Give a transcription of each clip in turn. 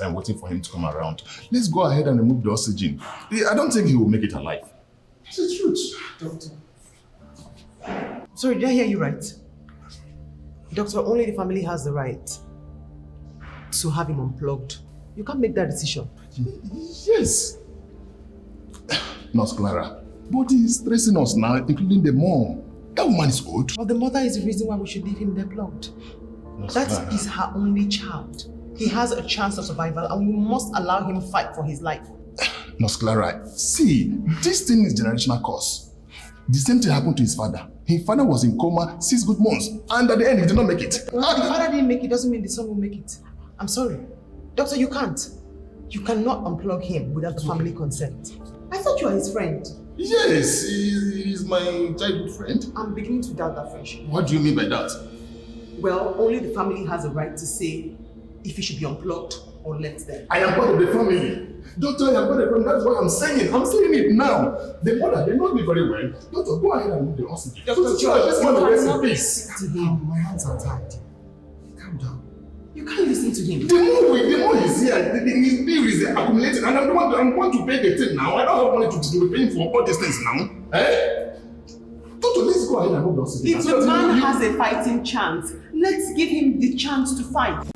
time waiting for him to come around. Let's go ahead and remove the oxygen. I don't think he will make it alive. It's the truth. Doctor. Sorry, did I hear you right? Doctor, only the family has the right to have him unplugged. You can't make that decision. Yes. Nurse Clara, but he's stressing us now, including the mom. That woman is old. Well, the mother is the reason why we should leave him there plugged. That is her only child. He has a chance of survival and we must allow him fight for his life. Nurse Clara, see, this thing is generational curse. The same thing happened to his father. His father was in coma 6 good months and at the end he did not make it. Well, the father didn't make it doesn't mean the son will make it. I'm sorry. Doctor, you can't. You cannot unplug him without the family consent. I thought you were his friend. Yes, he's my childhood friend. I'm beginning to doubt that friendship. What do you mean by that? Well, only the family has a right to say if he should be unplugged or left there. I am part of the family. Doctor, I am part of the family. That's what I'm saying. I'm saying it now. The mother, they know me very well. Doctor, go ahead and move the oxygen. Doctor, this man is in peace. Listen to him. My hands are tied. Calm down. You can't listen to him. The more he's here, his bill is accumulating, and I'm going to pay the thing now. I don't have money to be paying for all these things now. Eh? Doctor, let's go ahead and move the oxygen. If the man has a fighting chance, let's give him the chance to fight.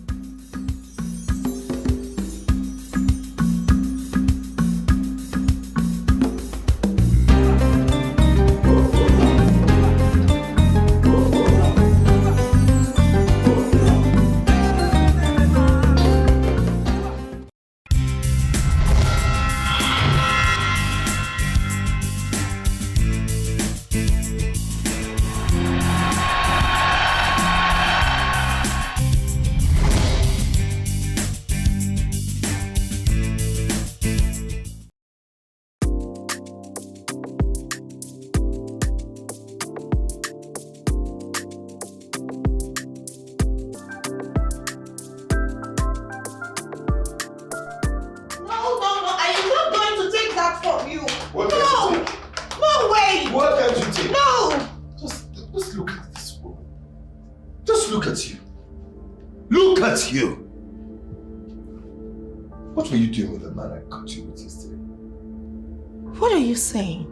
You. What were you doing with the man I caught you with yesterday? What are you saying?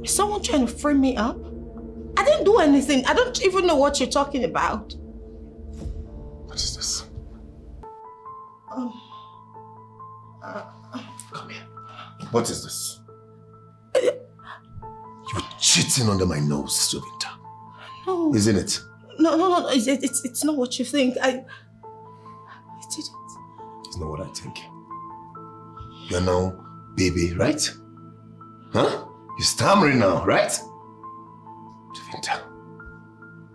Is someone trying to frame me up? I didn't do anything. I don't even know what you're talking about. What is this? Come here. What is this? You're cheating under my nose, Jovinta. No. Isn't it? No. It's not what you think. I didn't. It's not what I think. You're now baby, right? Huh? You're stammering now, right? Jovinta,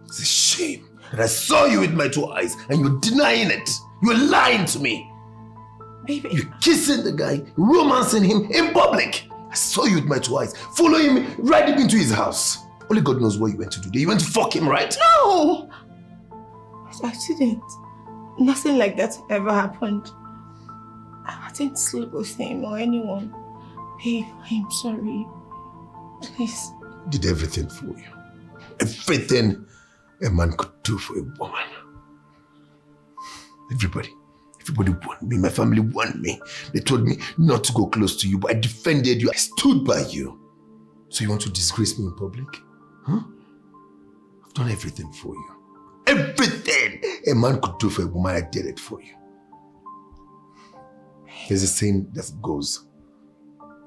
it's a shame that I saw you with my 2 eyes and you're denying it. You're lying to me. Baby. You're kissing the guy, romancing him in public. I saw you with my 2 eyes, following him right deep into his house. Only God knows what you went to do there. You went to fuck him, right? No! I didn't. Nothing like that ever happened. I didn't sleep with him or anyone. Babe, I'm sorry. Please. I did everything for you. Everything a man could do for a woman. Everybody wanted me. My family wanted me. They told me not to go close to you, but I defended you. I stood by you. So you want to disgrace me in public? Huh? I've done everything for you. Everything a man could do for a woman, I did it for you. There's a saying that goes,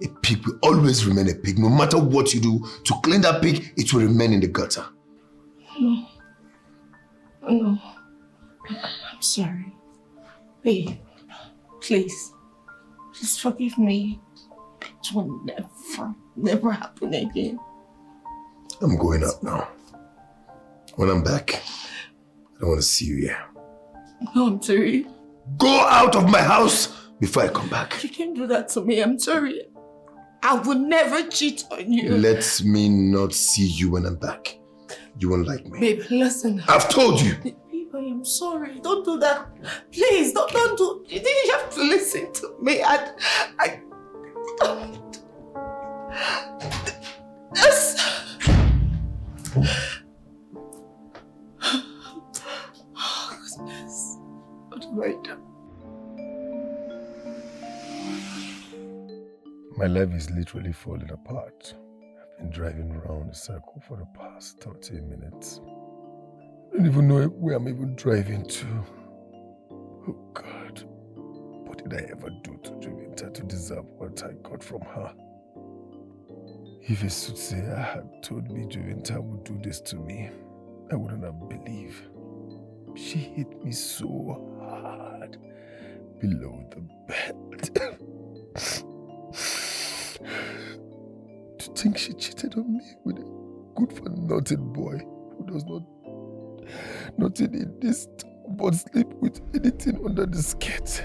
a pig will always remain a pig. No matter what you do to clean that pig, it will remain in the gutter. No. I'm sorry. Babe, please forgive me. It will never happen again. I'm going out now. When I'm back, I don't want to see you here. No, I'm sorry. Go out of my house before I come back. You can't do that to me. I'm sorry. I will never cheat on you. Let me not see you when I'm back. You won't like me. Babe, listen. I've told you. Babe, I am sorry. Don't do that. Please, don't do. You didn't have to listen to me. I don't. Yes. Oh, goodness. What have I done? My life is literally falling apart. I've been driving around the circle for the past 30 minutes. I don't even know where I'm even driving to. Oh God, what did I ever do to Juvinta to deserve what I got from her? If Esutse had told me Juvinta would do this to me, I wouldn't have believed. She hit me so hard below the belt. To think she cheated on me with a good-for-nothing boy who does nothing in this but sleep with anything under the skirt.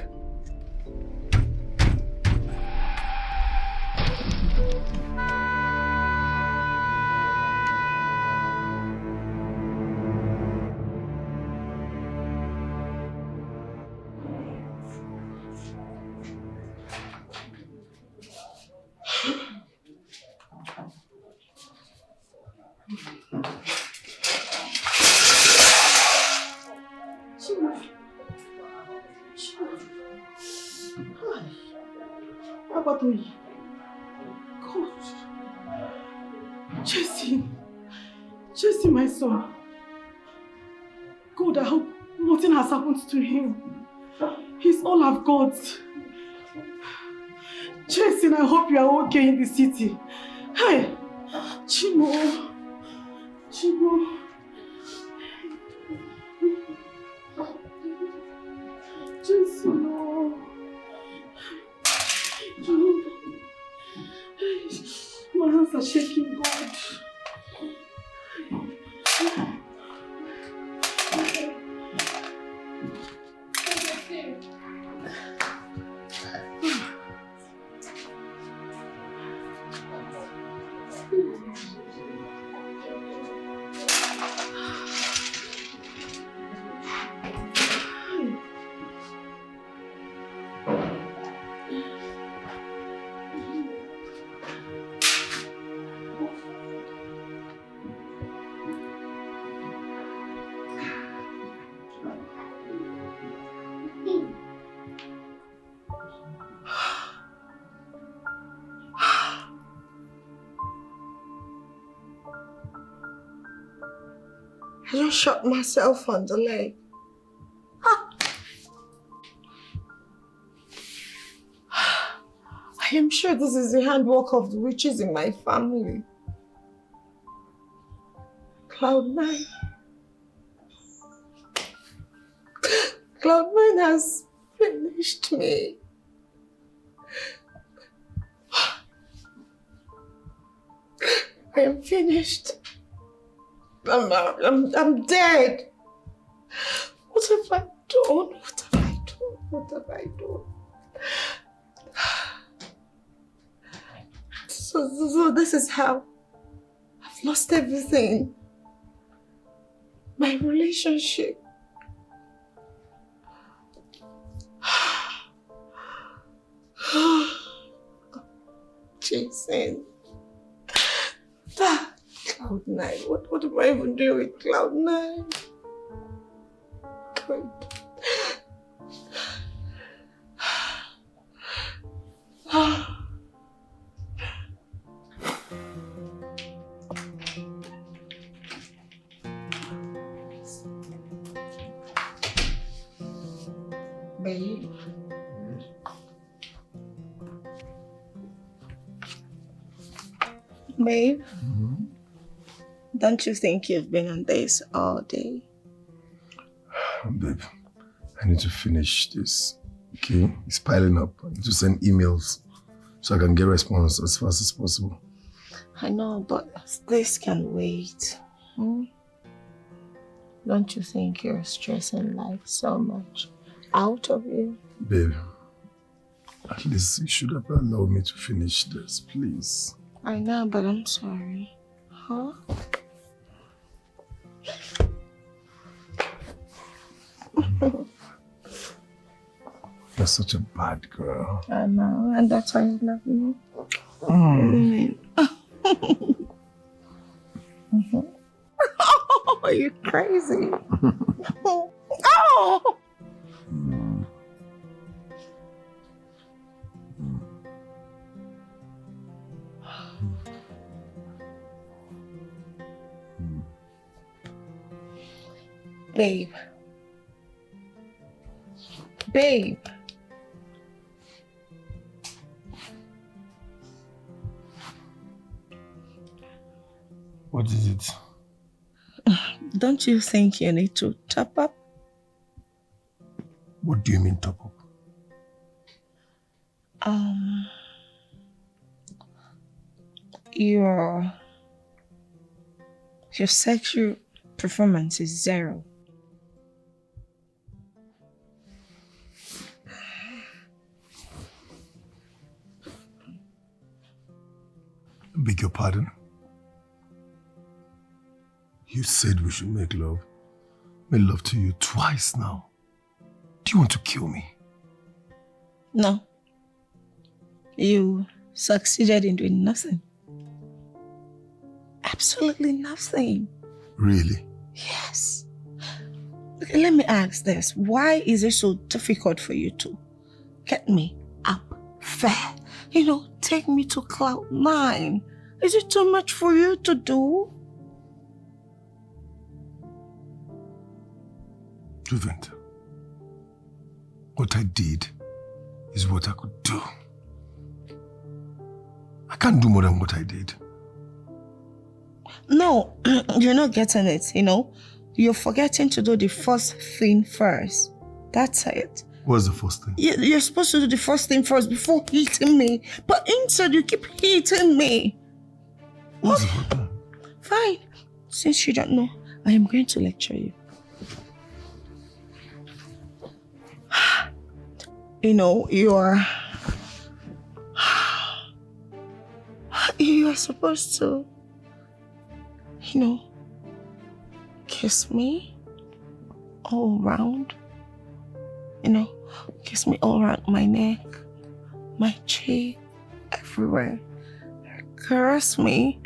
Jesse, my son. God, I hope nothing has happened to him. He's all I've got. Jason, I hope you are okay in the city. Hey, Chimo. Jason, no. My hands are shaking, God. I just shot myself on the leg. I am sure this is the handwork of the witches in my family. Cloud9. Cloud9 has finished me. I am finished. I'm dead. What have I done? What have I done? So this is how I've lost everything. My relationship. Jason. Cloud9. What am I even doing with Cloud9? God. Babe. Babe. Don't you think you've been on this all day? Babe, I need to finish this, okay? It's piling up. I need to send emails so I can get a response as fast as possible. I know, but this can wait. Don't you think you're stressing life so much out of you? Babe, at least you should have allowed me to finish this, please. I know, but I'm sorry. Huh? You're such a bad girl. I know, and that's why I love you. Oh, you're crazy. Oh! Babe. Babe. What is it? Don't you think you need to top up? What do you mean top up? Your sexual performance is 0. Beg your pardon? You said we should make love. Made love to you twice now. Do you want to kill me? No. You succeeded in doing nothing. Absolutely nothing. Really? Yes. Okay, let me ask this. Why is it so difficult for you to get me up there? Take me to cloud 9. Is it too much for you to do? Juvent, what I did is what I could do. I can't do more than what I did. No, you're not getting it, You're forgetting to do the first thing first. That's it. What's the first thing? You're supposed to do the first thing first before hitting me. But instead, you keep hitting me. What's the problem? Fine. Since you don't know, I am going to lecture you. You're supposed to, kiss me all around. Kiss me all around my neck, my cheek, everywhere. Caress me.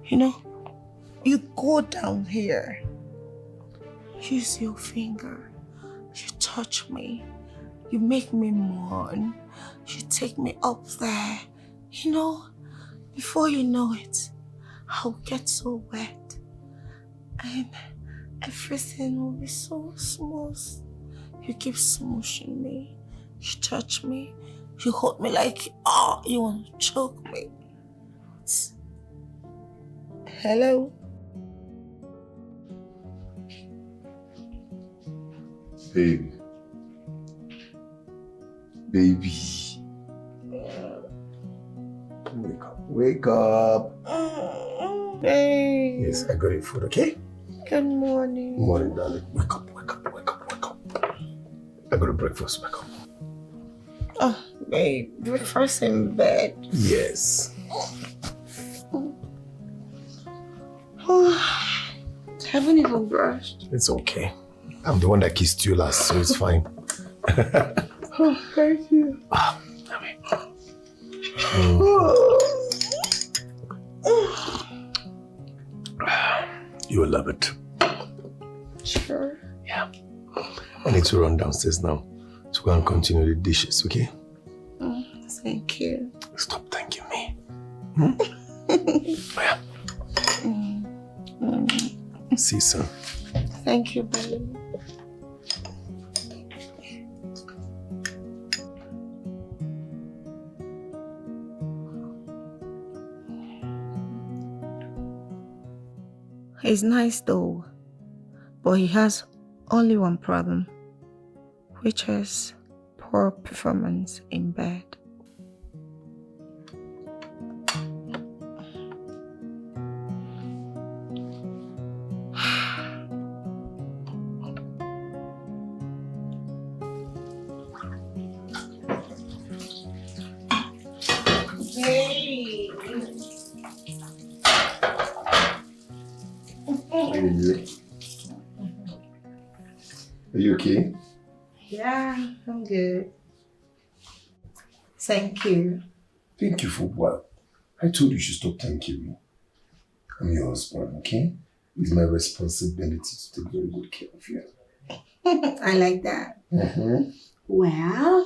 You go down here. Use your finger. You touch me. You make me mourn. You take me up there. Before you know it, I'll get so wet. And everything will be so smooth. You keep smooshing me. You touch me. You hold me like, you want to choke me. Hello? Baby. Baby. Wake up. Wake up. Hey. Yes, I got your food, okay? Good morning. Good morning, darling. Wake up, wake up, wake up, wake up. I got a breakfast, wake up. Oh, babe, breakfast in bed. Yes. I haven't even brushed. It's okay. I'm the one that kissed you last, so it's fine. Oh, thank you. You will love it. Sure. Yeah. I need to run downstairs now to go and continue the dishes, okay? Thank you. Stop thanking me. Oh, yeah. See you soon. Thank you, baby. He's nice though, but he has only one problem, which is poor performance in bed. Hey! Are you okay? Yeah, I'm good. Thank you. Thank you for what? I told you should stop thanking me. I'm your husband, okay? It's my responsibility to take very good care of you. I like that. Well,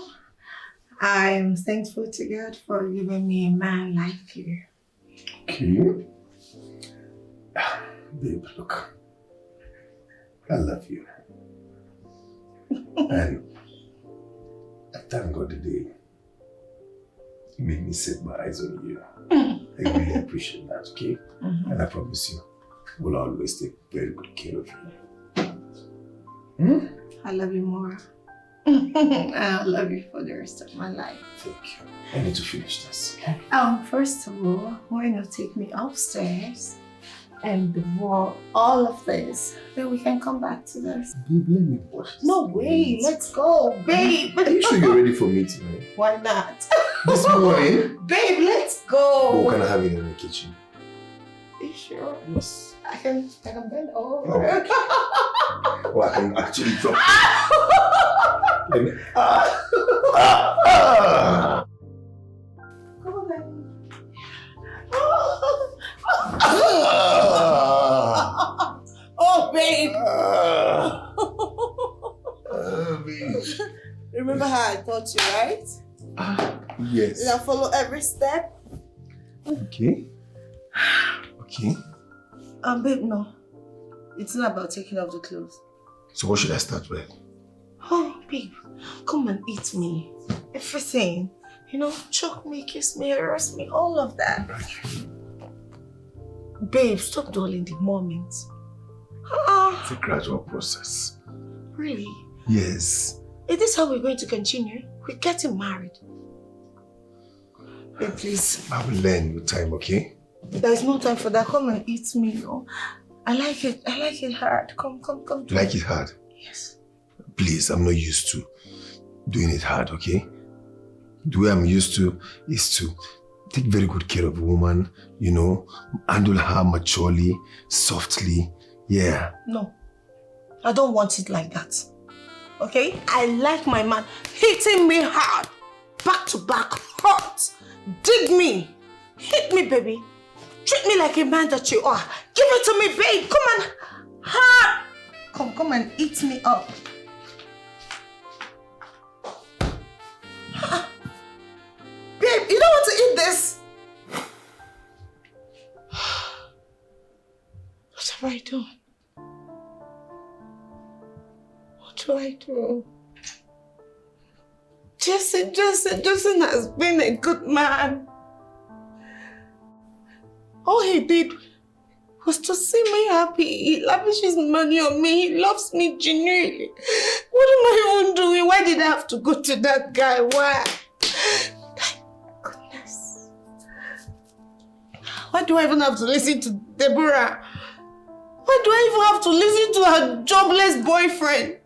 I'm thankful to God for giving me a man like you. Okay. Babe, look. I love you. And I thank God today you made me set my eyes on you. I really appreciate that, okay? And I promise you, we'll always take very good care of you. I love you more. I'll love you for the rest of my life. Thank you. I need to finish this, okay? First of all, why not take me upstairs and before all of this, then we can come back to this. Babe, let me watch this. No way, let's go, babe. Are you sure you're ready for me tonight? Why not? This morning? Babe, let's go. What can I have it in the kitchen? You sure? Yes. I can bend over. Oh, okay. Well, I can actually drop. Let me. Come on then. Oh, babe. Babe. Remember how I taught you, right? Yes. Did I follow every step? Okay. Okay. Babe, no. It's not about taking off the clothes. So what should I start with? Oh, babe, come and eat me. Everything. You know, choke me, kiss me, arrest me, all of that. Babe, stop dwelling the moment. It's a gradual process. Really? Yes. Is this how we're going to continue? We're getting married. Babe, please. I will learn with time, okay? There is no time for that. Come and eat me. Oh. I like it hard. Come. You like it hard? Yes. Please, I'm not used to doing it hard, okay? The way I'm used to is to take very good care of a woman, you know, handle her maturely, softly, yeah. No, I don't want it like that, okay? I like my man hitting me hard, back to back, hot, dig me, hit me, baby. Treat me like a man that you are. Give it to me, babe. Come on. Hard. Come and eat me up. Babe, you don't want to eat this? What have I done? What do I do? Jason has been a good man. All he did was to see me happy. He lavishes money on me. He loves me genuinely. What am I even doing? Why did I have to go to that guy? Why? Thank goodness. Why do I even have to listen to Deborah? Why do I even have to listen to her jobless boyfriend?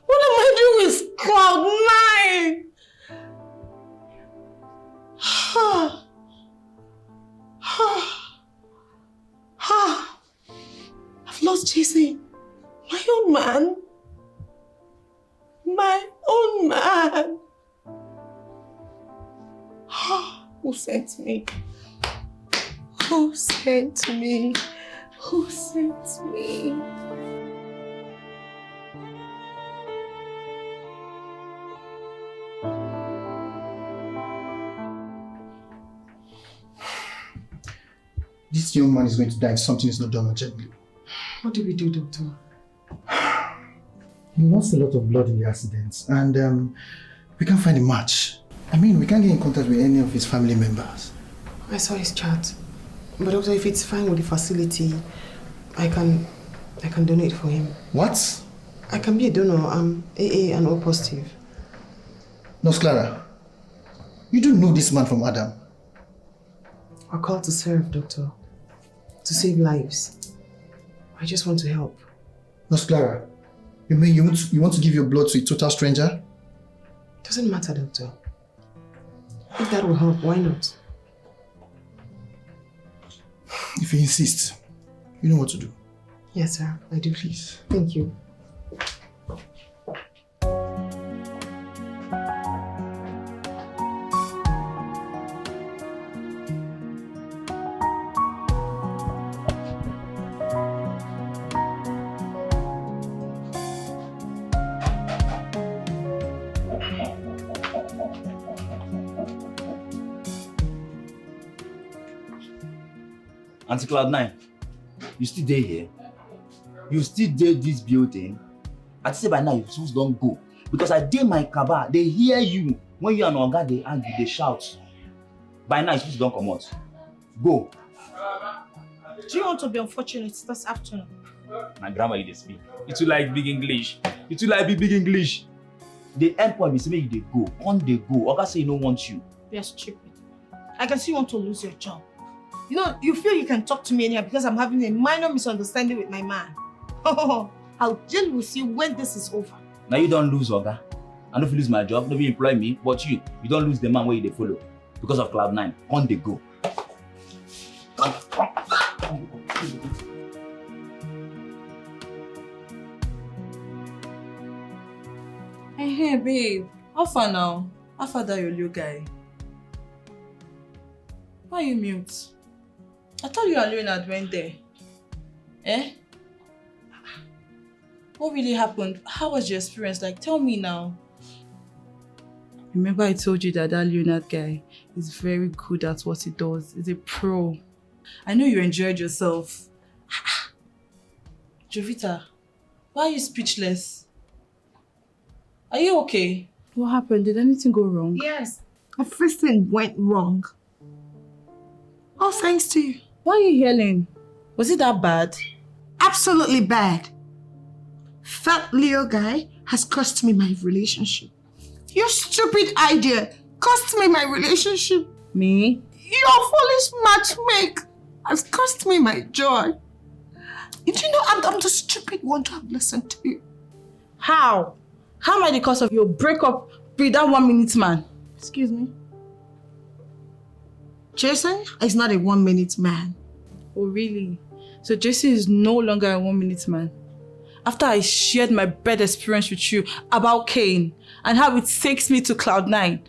What am I doing with Cloud9? I've lost Jason. My own man. My own man. Who sent me? Who sent me? Who sent me? This young man is going to die if something is not done urgently. What do we do, doctor? He lost a lot of blood in the accident and we can't find a match. I mean, we can't get in contact with any of his family members. I saw his chart. But doctor, if it's fine with the facility, I can donate for him. What? I can be a donor. I'm AA and O positive. Nurse Clara, you don't know this man from Adam. We're called to serve, doctor. To save lives. I just want to help. Nurse Clara, you mean you want to give your blood to a total stranger? Doesn't matter, doctor. If that will help, why not? If you insist, you know what to do. Yes, sir. I do. Please. Thank you. Auntie Cloud9, you still there here? You still there this building? I say by now you supposed don't go. Because I did my kaba, they hear you. When you and Oga, they argue, they shout. By now you supposed don't come out. Go. Do you want to be unfortunate this afternoon? My grandma, you dey speak. You too like big English. You too like big English. The end point is make you dey go. On they go. Oga say he don't want you. You're stupid. I can see you want to lose your job. You know, you feel you can talk to me anyhow because I'm having a minor misunderstanding with my man. I'll deal with you when this is over. Now you don't lose, Oga. I don't lose my job, nobody employ me, but you don't lose the man where you follow. Because of Cloud9. On they go. Hey, babe. How far now? How far that your little guy? Why are you mute? I thought you and Leonard went there. Eh? What really happened? How was your experience? Like, tell me now. Remember I told you that Leonard guy is very good at what he does. He's a pro. I know you enjoyed yourself. Jovita, why are you speechless? Are you okay? What happened? Did anything go wrong? Yes. Everything went wrong. All thanks to you. Why are you yelling? Was it that bad? Absolutely bad. That Leo guy has cost me my relationship. Your stupid idea cost me my relationship. Me? Your foolish matchmake has cost me my joy. Did you know I'm the stupid one to have listened to you? How? How am I the cause of your breakup with that 1 minute man? Excuse me? Jason is not a 1 minute man. Oh, really? So Jason is no longer a 1 minute man? After I shared my bad experience with you about Cain and how it takes me to Cloud9,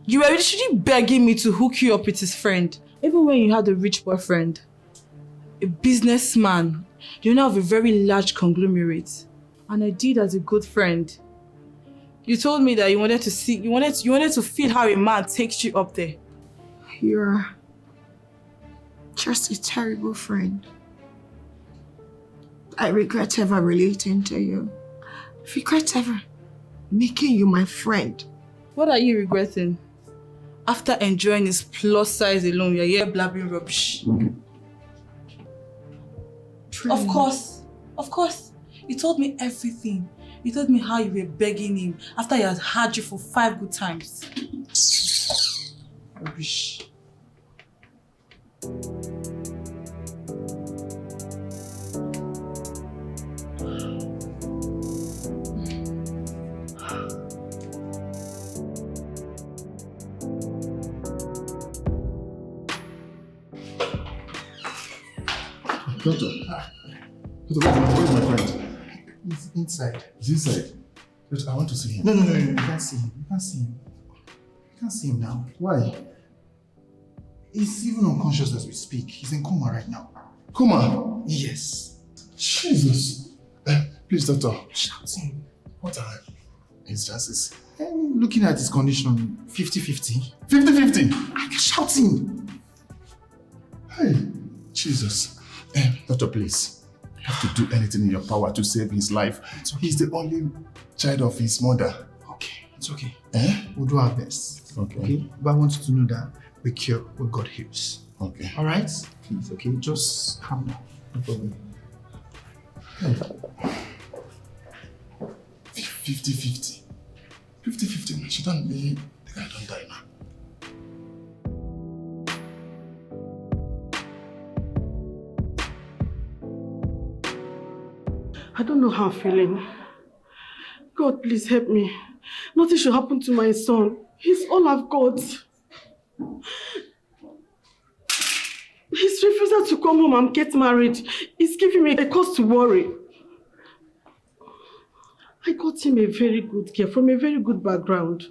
you were literally begging me to hook you up with his friend, even when you had a rich boyfriend. A businessman. You now have a very large conglomerate. And I did as a good friend. You told me that you wanted to feel how a man takes you up there. You're just a terrible friend. I regret ever relating to you. I regret ever making you my friend. What are you regretting? After enjoying his plus size alone, you're here blabbing rubbish. Of course. You told me everything. You told me how you were begging him after he had you for 5 good times. Rubbish. Doctor, where's my friend? He's inside. He's inside. Doctor, I want to see him. No, you can't see him. You can't see him. You can't see him now. Why? He's even unconscious as we speak. He's in coma right now. Coma? Yes. Jesus. Please, doctor. Shouting. What are his chances? Looking at his condition, 50-50. 50-50. Shouting. Hey, Jesus. Doctor, please. You have to do anything in your power to save his life. Okay. He's the only child of his mother. Okay, it's okay. Eh? We'll do our best. Okay. But I want you to know that we cure what God heals. Okay. All right? Please, okay? Just calm down. No problem. 50-50. 50-50, man. She don't the guy don't die now. I don't know how I'm feeling. God, please help me. Nothing should happen to my son. He's all I've got. His refusal to come home and get married is giving me a cause to worry. I got him a very good girl from a very good background.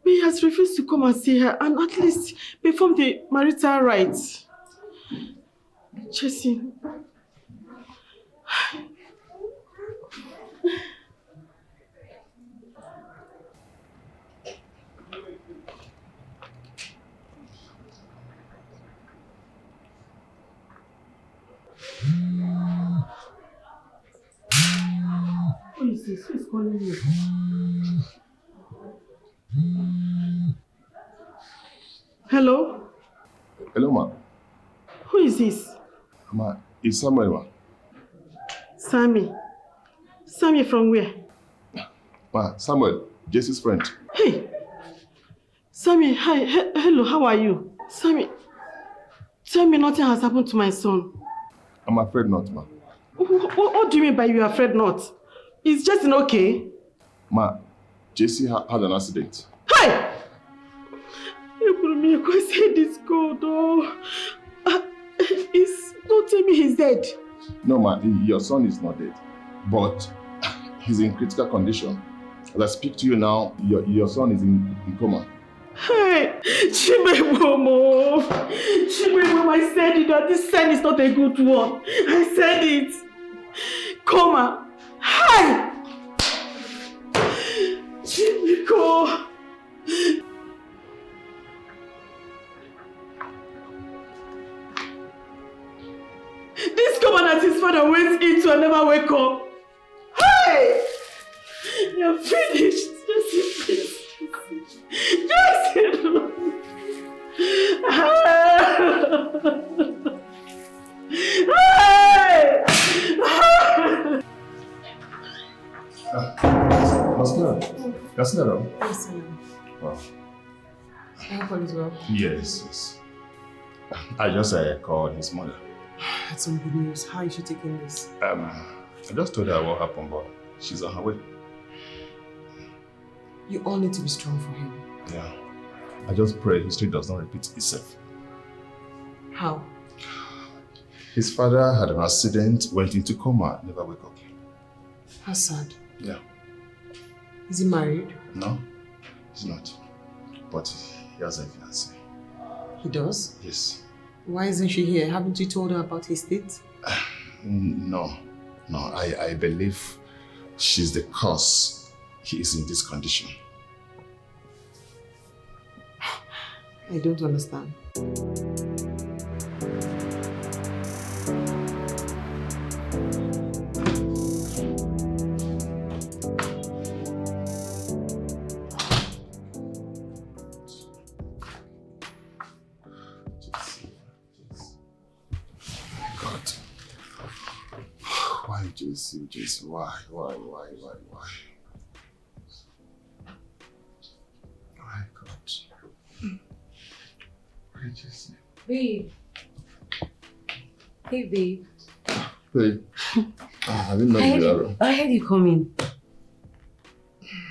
But he has refused to come and see her and at least perform the marital rites. Jesse. this? Who is calling you? Hello? Hello, ma. Who is this? Ma, it's Samuel, ma. Sammy. Sammy from where? Ma, Samuel, Jesse's friend. Hey! Sammy, hi. Hello, how are you? Sammy, tell me nothing has happened to my son. I'm afraid not, ma. What do you mean by you are afraid not? Is Jason okay? Ma, Jesse had an accident. Hey! I said this God, oh. Don't tell me he's dead. No, ma, your son is not dead. But he's in critical condition. As I speak to you now, your son is in coma. Hey! Chimebomo! Chimebomo, I said it, that this sign is not a good one. I said it. Coma. Hi! Chimiko! This coma that his father went into and never wake up. Hey! You're finished. Just please. Just hey! That's not wrong. Yes, I am. Wow. I hope all is well. Yes. I just called his mother. I had some good news. How is she taking this? I just told her what happened, but she's on her way. You all need to be strong for him. Yeah. I just pray history does not repeat itself. How? His father had an accident, went into coma, never wake up. How sad. Yeah. Is he married? No, he's not. But he has a fiancée. He does? Yes. Why isn't she here? Haven't you told her about his state? No. I believe she's the cause he is in this condition. I don't understand. Jesse, why? Why, God? Why, Jesse? Babe. Hey, babe. Babe. I didn't know you were around. I heard you coming.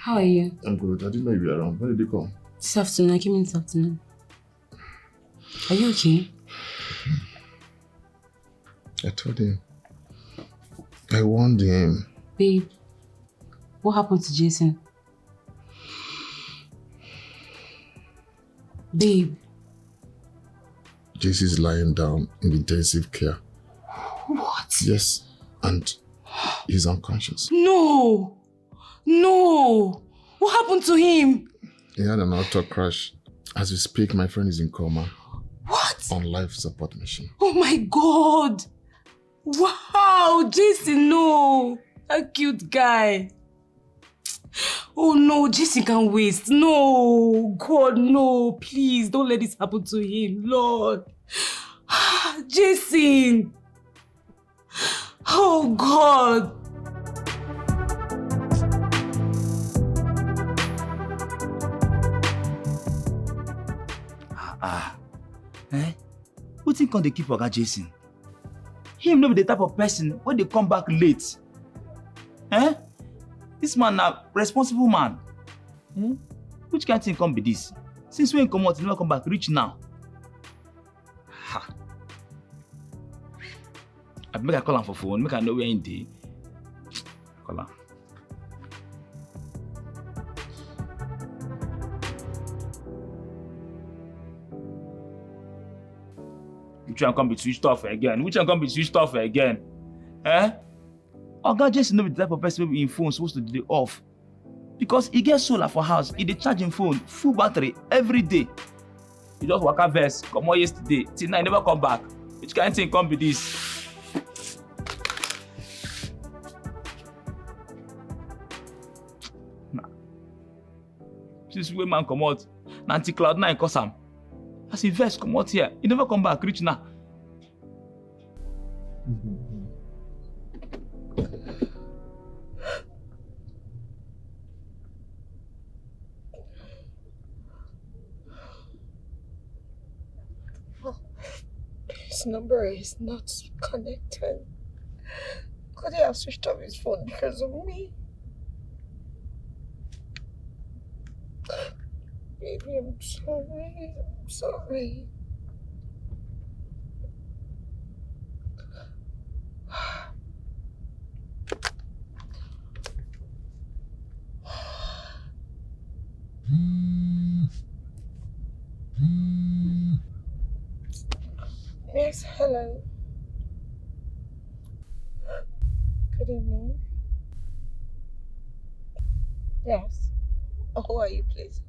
How are you? I'm good. I didn't know you were around. When did you come? This afternoon. I came in this afternoon. Are you okay? I told him. I warned him. Babe, what happened to Jason? Babe. Jesse's lying down in intensive care. What? Yes, and he's unconscious. No! What happened to him? He had an auto crash. As we speak, my friend is in coma. What? On life support machine. Oh my God! Wow, Jason, no! That cute guy. Oh no, Jason can't waste. No, God, no. Please, don't let this happen to him, Lord. Jason! Oh God! Who think on they keep Oga Jason? Him no be the type of person when they come back late. This man na responsible man. Which kind of thing come be this? Since when come out, he never come back rich now. I make I call him for phone, make I know where he dey. Call him. Which one come be switched off again? Oga Jason no be the type of person wey him phone supposed to dey off. Because he get solar for house, he dey charge him phone full battery every day. He just waka vex, comot yesterday, till now he never come back. Which kind of thing come be this? Since we man come out, Nanti Cloud9 cause am. As he vex come out here, he never come back, reach now. His number is not connected. Could he have switched off his phone because of me? Baby, I'm sorry. I'm sorry. Yes, hello. Good evening. Yes. Who are you, please?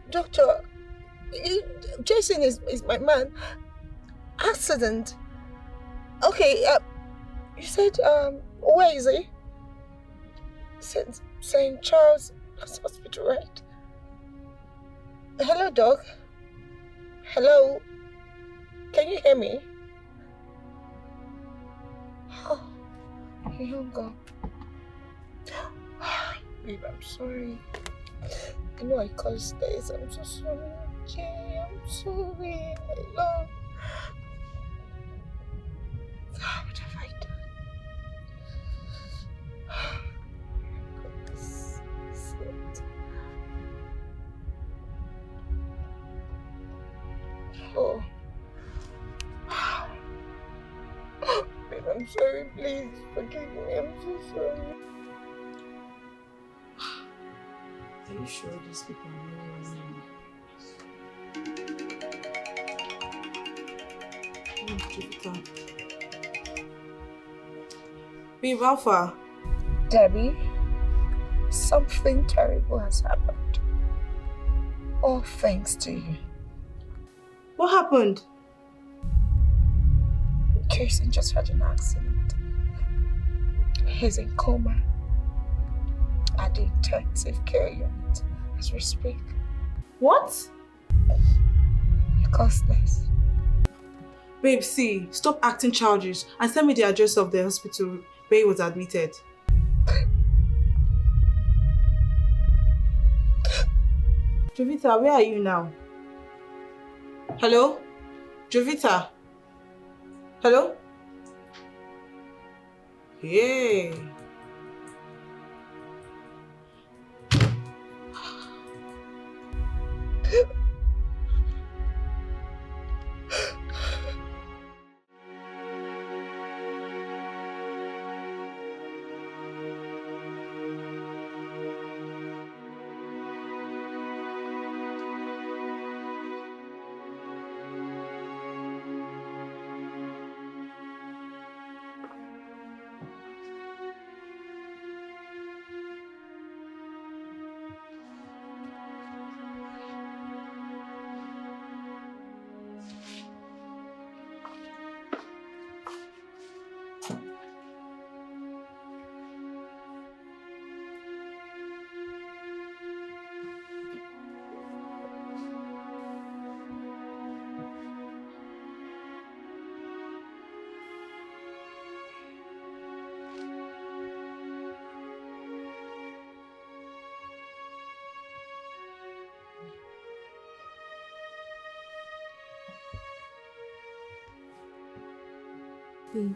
Doctor, Jason is my man. Accident. Okay, you said, where is he? St. Charles Hospital, right? Hello, Doc. Hello. Can you hear me? Oh, he hung up. Babe, I'm sorry. I know I caused this. I'm so sorry. Okay, I'm sorry. My love. What have I done? Oh. Babe, I'm sorry. Please forgive me. I'm so sorry. Are you sure these people know? Babe, Alpha. Debbie, something terrible has happened. All thanks to you. What happened? Jason just had an accident. He's in coma at the intensive care unit as we speak. What? You caused this. Babe, see, stop acting childish and send me the address of the hospital where he was admitted. Jovita, where are you now? Hello? Jovita? Hello? Hey. Babe.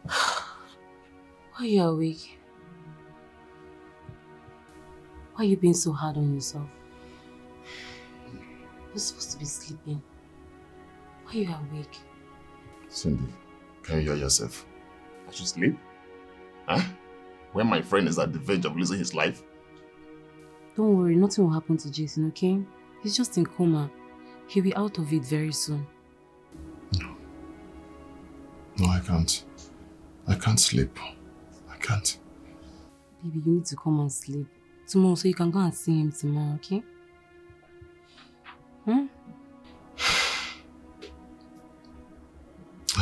Why are you awake? Why are you being so hard on yourself? You're supposed to be sleeping. Why are you awake? Cindy, can you hear yourself? I should sleep? Huh? When my friend is at the verge of losing his life? Don't worry, nothing will happen to Jason, okay? He's just in coma. He'll be out of it very soon. No, I can't. I can't sleep. I can't. Baby, you need to come and sleep tomorrow so you can go and see him tomorrow, okay? I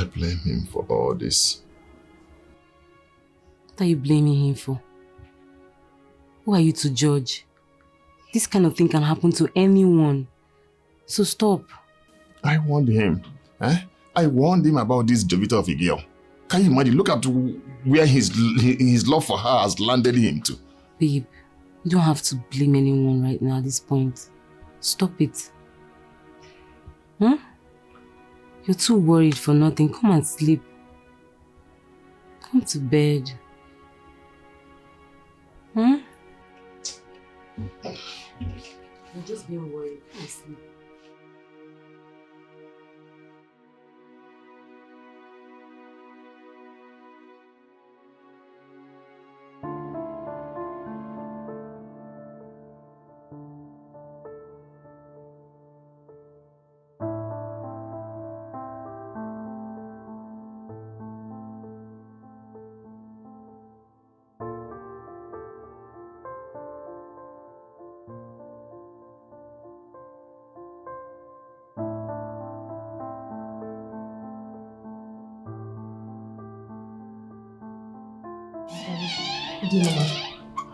blame him for all this. What are you blaming him for? Who are you to judge? This kind of thing can happen to anyone. So stop. I warned him. I warned him about this Jovita of a girl. Can you imagine? Look at where his love for her has landed him to. Babe, you don't have to blame anyone right now at this point. Stop it. You're too worried for nothing. Come and sleep. Come to bed. You're just being worried. Come and sleep.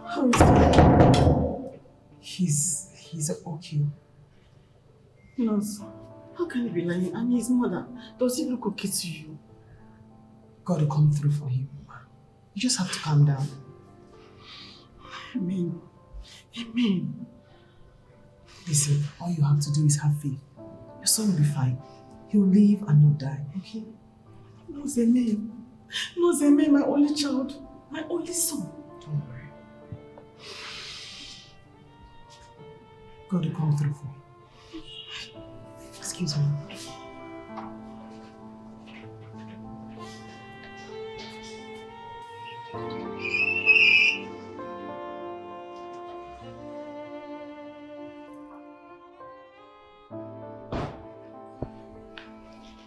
How is he? He's okay. Nurse, how can he be lying? I'm his mother. Does he look okay to you? God will come through for him. You just have to calm down. Amen. Amen. Listen, all you have to do is have faith. Your son will be fine. He'll live and not die, okay? No, Zeme. No, Zeme, my only child. My only son. Don't worry. God will come through for you. Excuse me.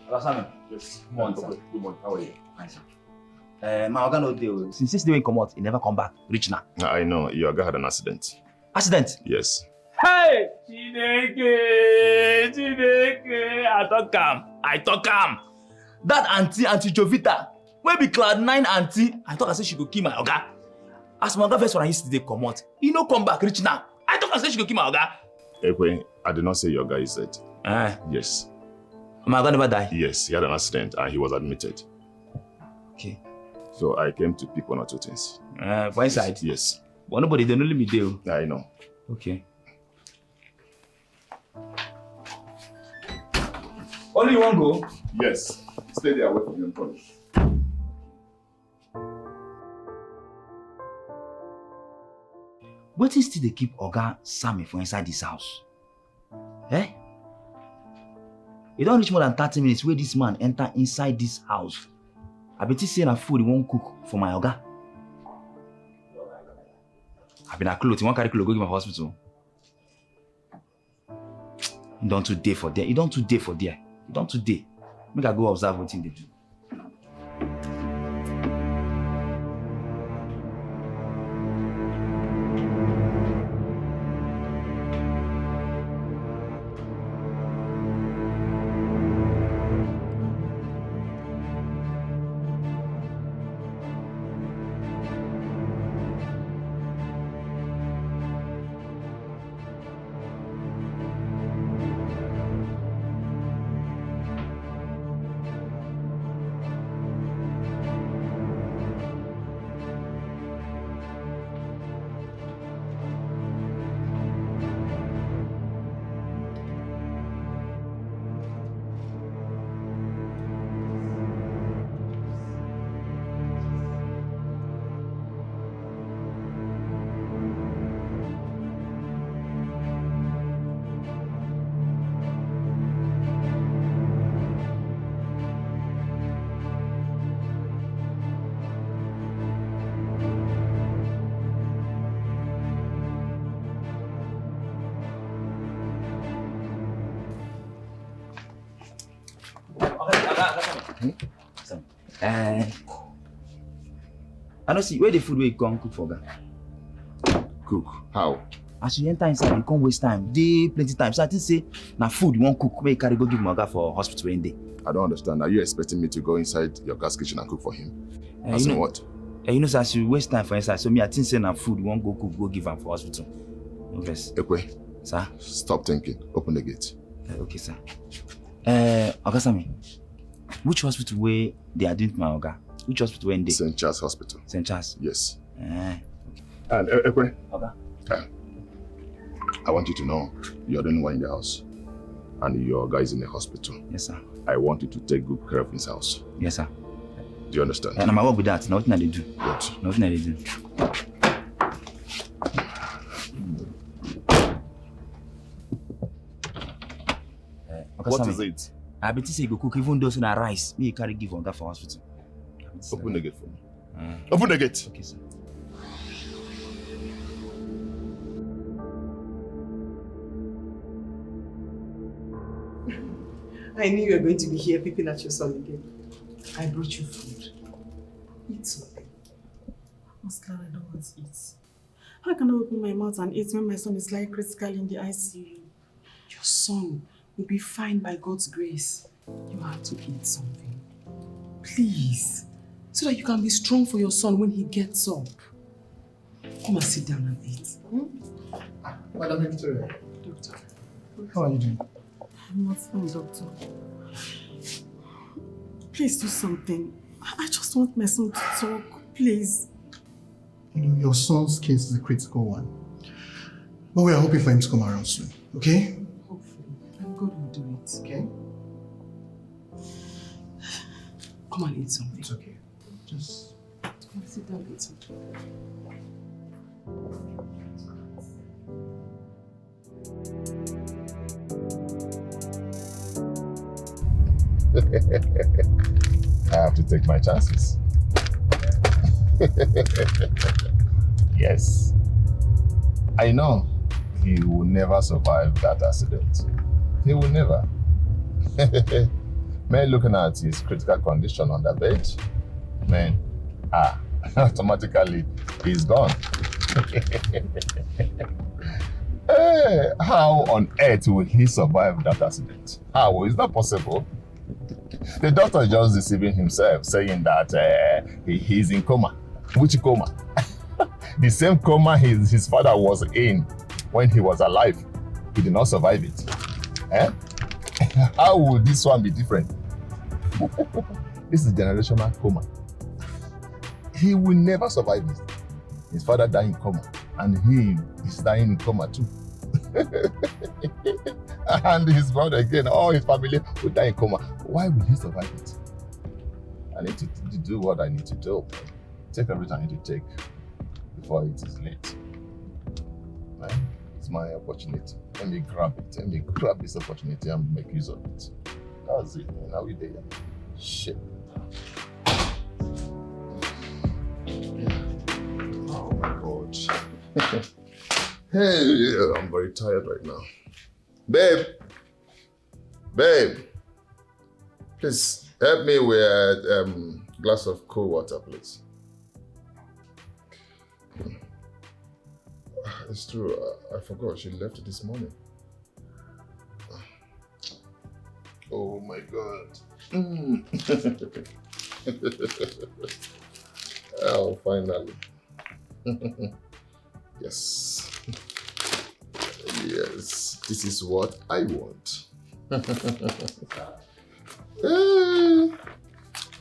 Rasami. Yes. Good morning, sir. Good morning. How are you? Nice. My oga no dey. Since yesterday he come out, he never come back. Reach now. I know. Your guy had an accident. Accident? Yes. Hey! Chineke! I talk am. That auntie Jovita, wey be Cloud9 auntie, I talk I say she go kill my oga. As my oga first one yesterday come out, he no come back reach now. I talk I say she go kill my oga. Ekwe, I did not say your guy is dead. Yes. My oga never die? Yes, he had an accident and he was admitted. Okay. So I came to pick one or two things. For inside? Yes. But nobody, they only me there. I know. Okay. Only you want go? Yes. Stay there, wait for me and call. What is still they keep Oga Sammy for inside this house? Eh? It don't reach more than 30 minutes where this man enter inside this house. I bet he say na food he won't cook for my Oga. I been a clothes, he won't carry clothes go give my hospital. He don't today for there. He don't today for there. He don't today. Make I go observe what they do. I don't see where the food will come cook for Oga. Cook? How? As you enter inside, you can't waste time. Dey plenty time. So I think say, na food you won't cook. Where you carry go give my oga for hospital one day. I don't understand. Are you expecting me to go inside your gas kitchen and cook for him? As in what? You know, so as you waste time for inside, so me, I think say na food you won't go cook, go give him for hospital. No vex. Ekwe. Sir? Stop thinking. Open the gate. Okay, sir. Oga Sami, which hospital where they are doing my oga? Which hospital where they? St. Charles Hospital. St. Charles? Yes. Okay. And Ekwe. Oga. I want you to know you're the only one in the house. And your guy is in the hospital. Yes, sir. I want you to take good care of his house. Yes, sir. Do you understand? And I'm work with that. Nothing I they do. Good. Nothing I they do. What is it? I bet you say go cook even those in a rice. Me carry give on that for hospital. Open the gate for me. Open the gate. Okay, sir. I knew you were going to be here peeping at your son again. I brought you food. Eat something. Oscar, I don't want to eat. How can I open my mouth and eat when my son is lying critically in the ICU? Your son will be fine by God's grace. You have to eat something. Please. So that you can be strong for your son when he gets up. Come and sit down and eat. Madam Victoria. Doctor. How are you doing? I'm not fine, doctor. Please do something. I just want my son to talk, please. You know, your son's case is a critical one. But we are hoping for him to come around soon, okay? Hopefully. And God will do it. Okay? Come and eat something. It's okay. Just... Come and sit down and eat something. I have to take my chances. Yes. I know he will never survive that accident. He will never. Man, looking at his critical condition on the bed, man, automatically he's gone. Hey, how on earth will he survive that accident? How? Is that possible? The doctor is just deceiving himself, saying that he's in coma. Which coma? The same coma his father was in when he was alive. He did not survive it. How would this one be different? This is generational coma. He will never survive it. His father died in coma, and he is dying in coma too. And his brother again, all his family will die in coma. Why will he survive it? I need to do what I need to do. Take everything I need to take before it is late. Man, it's my opportunity. Let me grab it. Let me grab this opportunity and make use of it. That's it, man. Now we there. Shit. Oh my God. Hey, I'm very tired right now. Babe, please help me with a glass of cool water, please. It's true, I forgot she left it this morning. Oh my God. Oh, finally. Yes. Yes, this is what I want.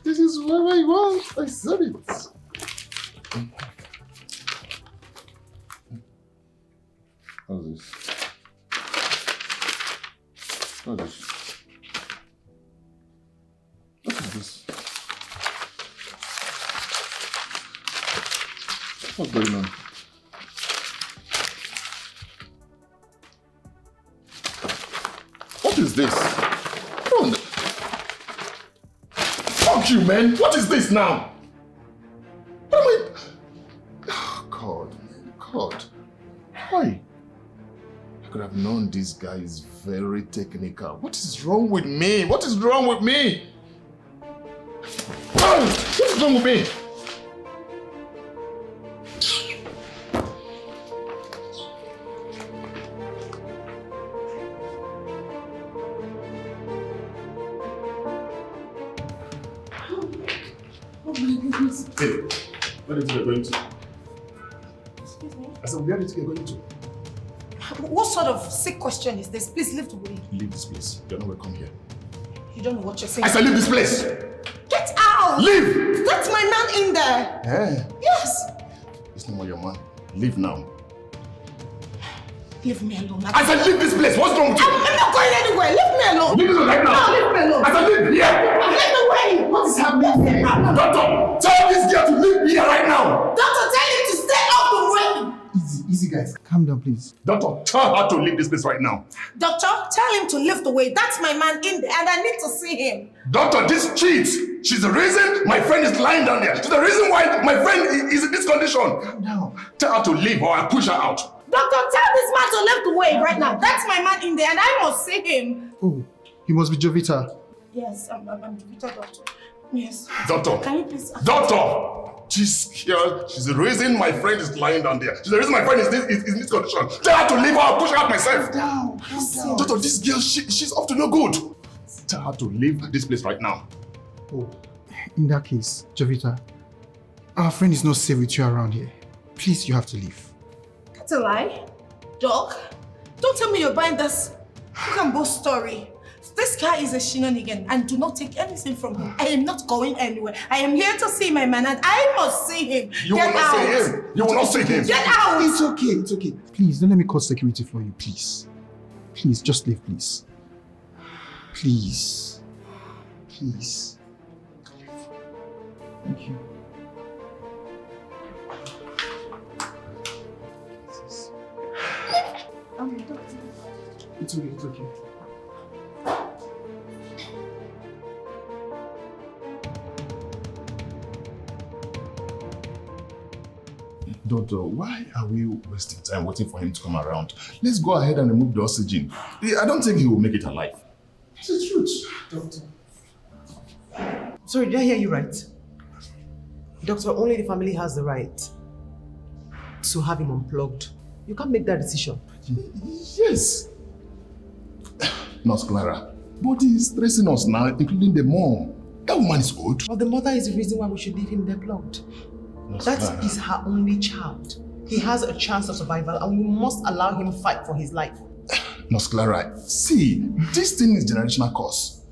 This is what I want. I said it. How's this? How's this? What is this? What's going on? What is this? Fuck you, man! What is this now? What am I... Oh, God, man. God. Why? I could have known this guy is very technical. What is wrong with me? What is wrong with me? Oh, what is wrong with me? Hey, where do you think you're going to? Excuse me? I said, where do you think you're going to? What sort of sick question is this? Please leave the way. Leave this place. You're not welcome here. You don't know what you're saying. I said, leave this place! Get out! Leave! That's my man in there! Eh? Yes! It's no more your man. Leave now. Leave me alone. I said, leave this place! What's wrong with you? I'm not going anywhere! Leave me alone! Leave this place right now! No, leave me alone! I said, leave here! Leave me away! What is happening here? Doctor, tell this girl to leave here right now! Doctor, tell him to stay out the way! Easy, guys. Calm down, please. Doctor, tell her to leave this place right now. Doctor, tell him to leave the way. That's my man in there and I need to see him. Doctor, this cheats. She's the reason my friend is lying down there. She's the reason why my friend is in this condition. Calm down. Tell her to leave or I'll push her out. Doctor, tell this man to leave the way right now. That's my man in there and I must see him. Oh, he must be Jovita. Yes, I'm Jovita, doctor. Yes. Doctor. Can you please... Doctor! She's the reason my friend is lying down there. She's the reason my friend is in this condition. Tell her to leave or I'll push her out myself. Calm down. Doctor, this girl, she's up to no good. Tell her to leave this place right now. Oh, in that case, Jovita, our friend is not safe with you around here. Please, you have to leave. That's a lie. Doc, don't tell me you're buying this cook and boast story. This guy is a shenanigan and do not take anything from him. I am not going anywhere. I am here to see my man and I must see him. You will not see him. You will not see him. Get out! It's okay. Please, don't let me call security for you, please. Please, just leave, please. Please. Thank you. It's okay. Doctor, why are we wasting time waiting for him to come around? Let's go ahead and remove the oxygen. I don't think he will make it alive. It's the truth, doctor. Sorry, did I hear you right? Doctor, only the family has the right to have him unplugged. You can't make that decision. Yes. Nurse Clara, but he's stressing us now, including the mom. That woman is old. Well, the mother is the reason why we should leave him there plugged. That is her only child. He has a chance of survival and we must allow him fight for his life. Nurse Clara, see, this thing is generational curse.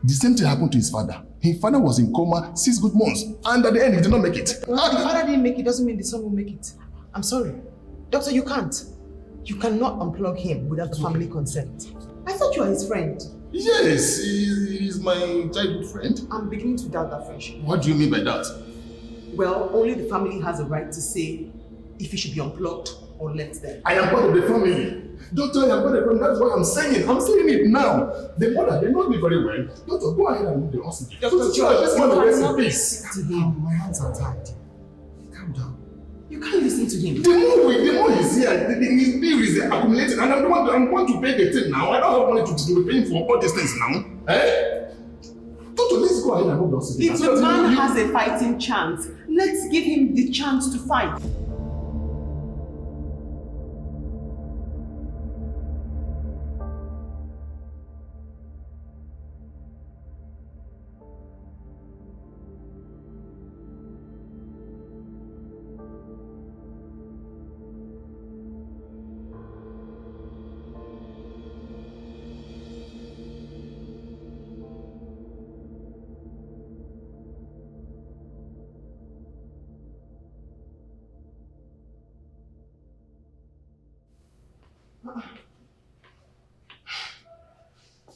The same thing happened to his father. His father was in coma 6 good months and at the end he did not make it. Well, the father didn't make it doesn't mean the son will make it. I'm sorry. Doctor, you can't. You cannot unplug him without the family consent. I thought you were his friend. Yes, he's my childhood friend. I'm beginning to doubt that friendship. What do you mean by that? Well, only the family has a right to say if he should be unplugged or left there. I am part of the family. Doctor, I am part of the family. That's what I'm saying. I'm saying it now. The mother, they know me very well. Doctor, go ahead and move the oxygen. Doctor, this man is in peace. Listen to him. My hands are tied. Calm down. You can't listen to him. The more he's here, his bill is accumulating, and I'm going to pay the thing now. I don't have money to be paying for all these things now. Eh? Doctor, let's go ahead and move the oxygen. If the man has a fighting chance, let's give him the chance to fight.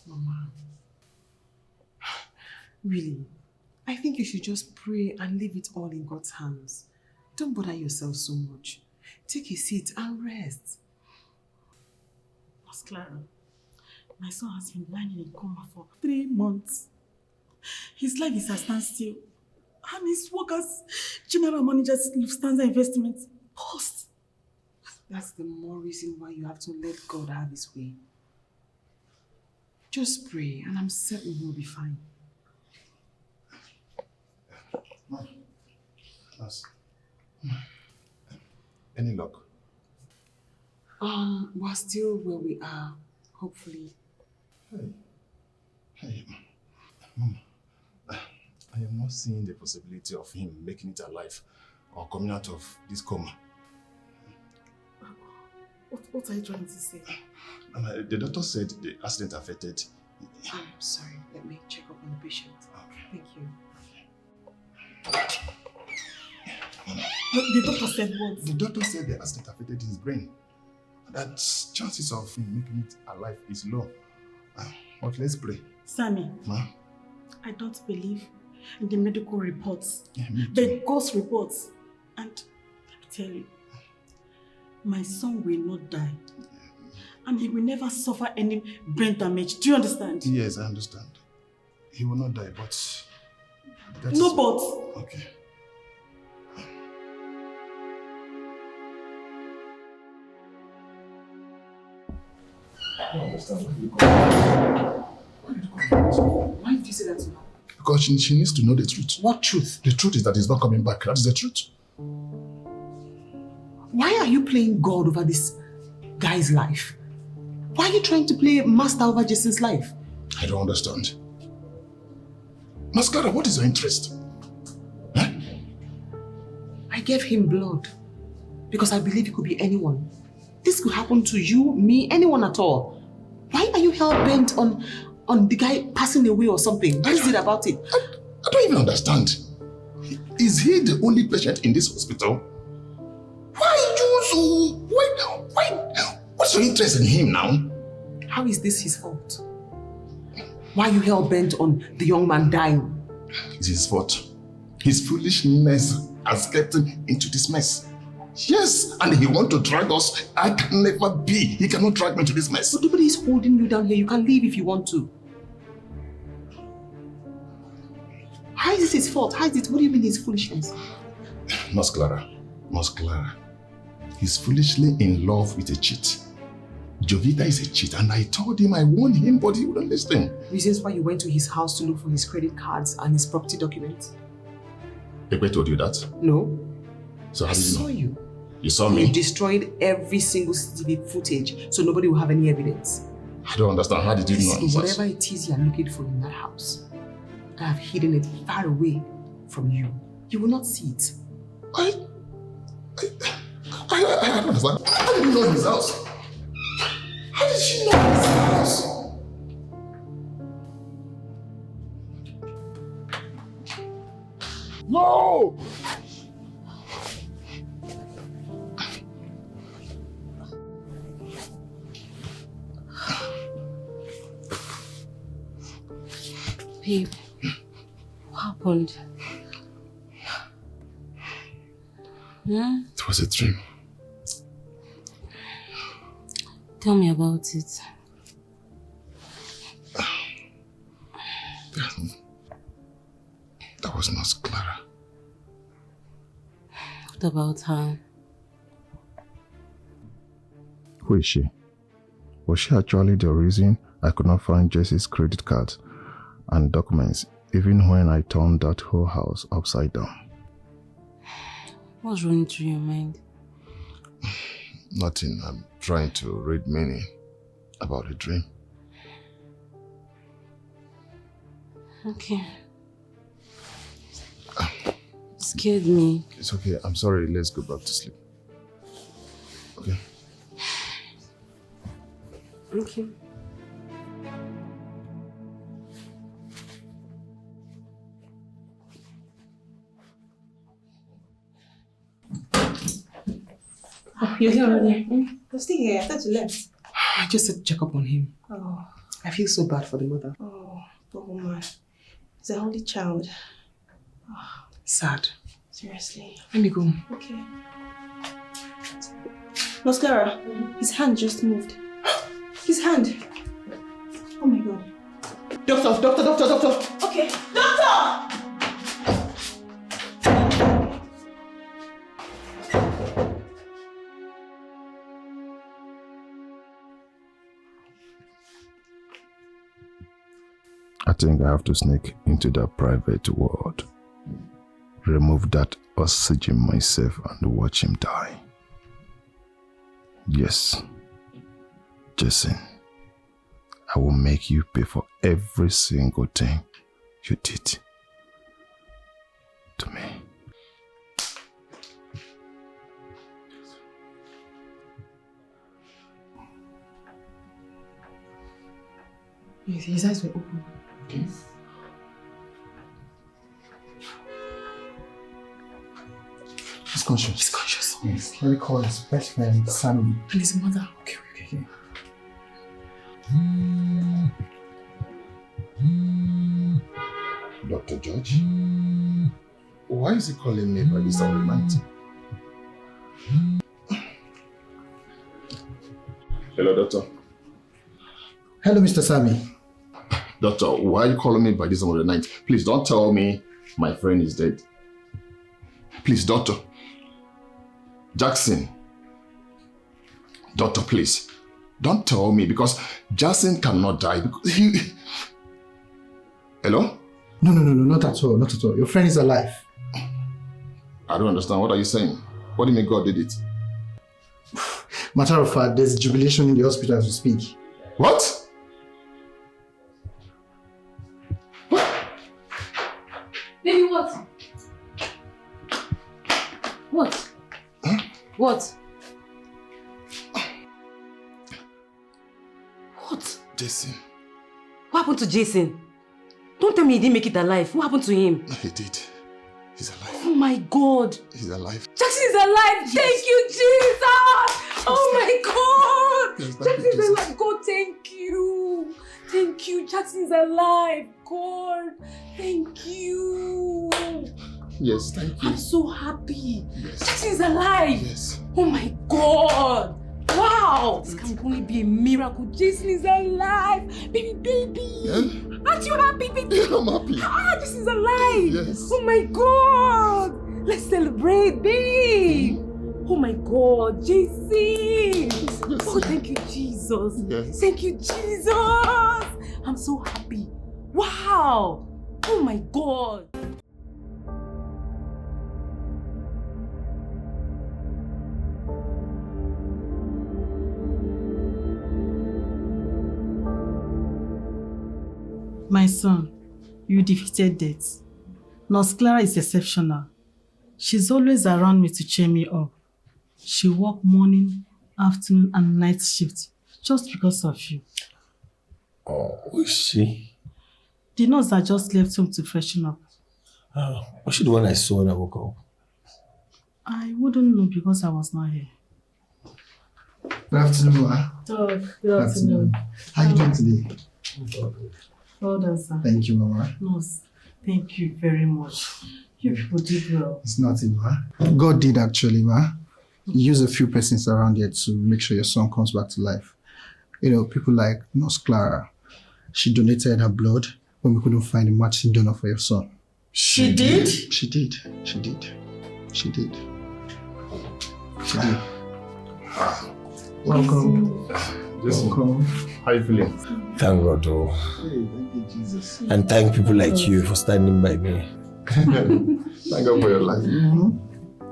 Mama, really, I think you should just pray and leave it all in God's hands. Don't bother yourself so much. Take a seat and rest. Miss Clara, my son has been lying in a coma for 3 months. His life is at standstill. And his work as general manager at Lufthansa Investments paused. That's the more reason why you have to let God have his way. Just pray and I'm certain he'll be fine. Any luck? We're still where we are, hopefully. Hey, Mama. I am not seeing the possibility of him making it alive or coming out of this coma. What are you trying to say? The doctor said the accident affected. I'm sorry. Let me check up on the patient. Okay. Thank you. The doctor said what? The doctor said the accident affected his brain. That chances of him making it alive is low. But let's pray. Sammy, Ma? I don't believe in the medical reports, Yeah, me too. the ghost reports. And let me tell you, my son will not die. And he will never suffer any brain damage. Do you understand? Yes, I understand. He will not die, but... That's... No but. Okay. I don't understand. Why did you say that to her? Because she needs to know the truth. What truth? The truth is that he's not coming back. That is the truth. Why are you playing God over this guy's life? Why are you trying to play master over Jason's life? I don't understand. Mascara, what is your interest? Huh? I gave him blood because I believe it could be anyone. This could happen to you, me, anyone at all. Why are you hell-bent on the guy passing away or something? What is it about it? I don't even understand. Is he the only patient in this hospital? Why you so... Why? What's your interest in him now? How is this his fault? Why are you hell-bent on the young man dying? It's his fault. His foolishness has kept him into this mess. Yes, and he wants to drag us. I can never be. He cannot drag me into this mess. But nobody is holding you down here. You can leave if you want to. How is it his fault? How is it? What do you mean his foolishness? Nurse Clara. He's foolishly in love with a cheat. Jovita is a cheat, and I told him, I warned him, but he wouldn't listen. Reasons why you went to his house to look for his credit cards and his property documents? Ekwe told you that? No. So how I did you know? saw you. You saw You me? destroyed every single CCTV footage, so nobody will have any evidence. I don't understand. How did you know? Whatever it is you are looking for in that house, I have hidden it far away from you. You will not see it. I don't understand. How did you know his house? How did she know his house? No! Babe, what happened? It was a dream. Tell me about it. That was not Clara. What about her? Who is she? Was she actually the reason I could not find Jesse's credit cards and documents even when I turned that whole house upside down? What's running through your mind? Nothing. I'm trying to read meaning about a dream. Okay. Scared me. It's okay. I'm sorry. Let's go back to sleep. Okay. Okay. Oh, you're here already? I'm still here. I thought you left. I just said to check up on him. Oh, I feel so bad for the mother. poor woman. He's a only child. Sad. Seriously. Let me go. Okay. Miss Clara, his hand just moved. His hand. Oh my god. Doctor! Okay. Doctor! I think I have to sneak into that private world. Remove that oxygen myself and watch him die. Yes, Jason, I will make you pay for every single thing you did. to me. His eyes were open. Okay. He's conscious. He's conscious. Yes. Let me call his best friend, Sammy. And his mother. Okay. Dr. George? Why is he calling me by this hour of the night? Hello, doctor. Hello, Mr. Sammy. Doctor, why are you calling me by this hour of the night? Please don't tell me my friend is dead. Please, doctor. Jackson. Doctor, please. Don't tell me because Jackson cannot die because he... Hello? No, not at all, not at all. Your friend is alive. I don't understand. What are you saying? What do you mean God did it? Matter of fact, there's jubilation in the hospital as we speak. What? Baby, what? What? Huh? What? What? Jason. What happened to Jason? Don't tell me he didn't make it alive. What happened to him? He did. He's alive. Oh my God. He's alive. Jackson is alive. Yes. Thank you, Jesus. Oh my God. Yes, thank Jackson you, is Jesus. alive. God, thank you. Thank you. Jackson is alive. God, thank you. Yes, thank you. I'm so happy. Yes. Jackson is alive. Yes. Oh my God. Wow. This can only be a miracle. Jason is alive. Baby. Yeah? Aren't you happy, baby? Yeah, I'm happy. Jason's alive. Yes. Oh my God. Let's celebrate, babe. Oh my God, Jason. Yes. Oh, thank you, Jesus. Yes. Thank you, Jesus. I'm so happy. Wow. Oh my God. My son, you defeated death. Nurse Clara is exceptional. She's always around me to cheer me up. She works morning, afternoon, and night shift just because of you. Oh, who is she? The nurse that just left home to freshen up. Oh, was she the one I saw when I woke up? I wouldn't know because I was not here. Good afternoon, Ma. Oh, good afternoon. How are you doing today? Well done, sir. Thank you, Mama. Nurse, thank you very much. You people did well. It's nothing, Ma. God did actually, Ma. He used a few persons around here to make sure your son comes back to life. You know, people like Nurse Clara. She donated her blood when we couldn't find a matching donor for your son. She did? She did. She did. She did. She did. Welcome. Welcome. How are you feeling? Thank God, oh. Hey, thank you, Jesus. And thank people like you for standing by me. Thank God for your life.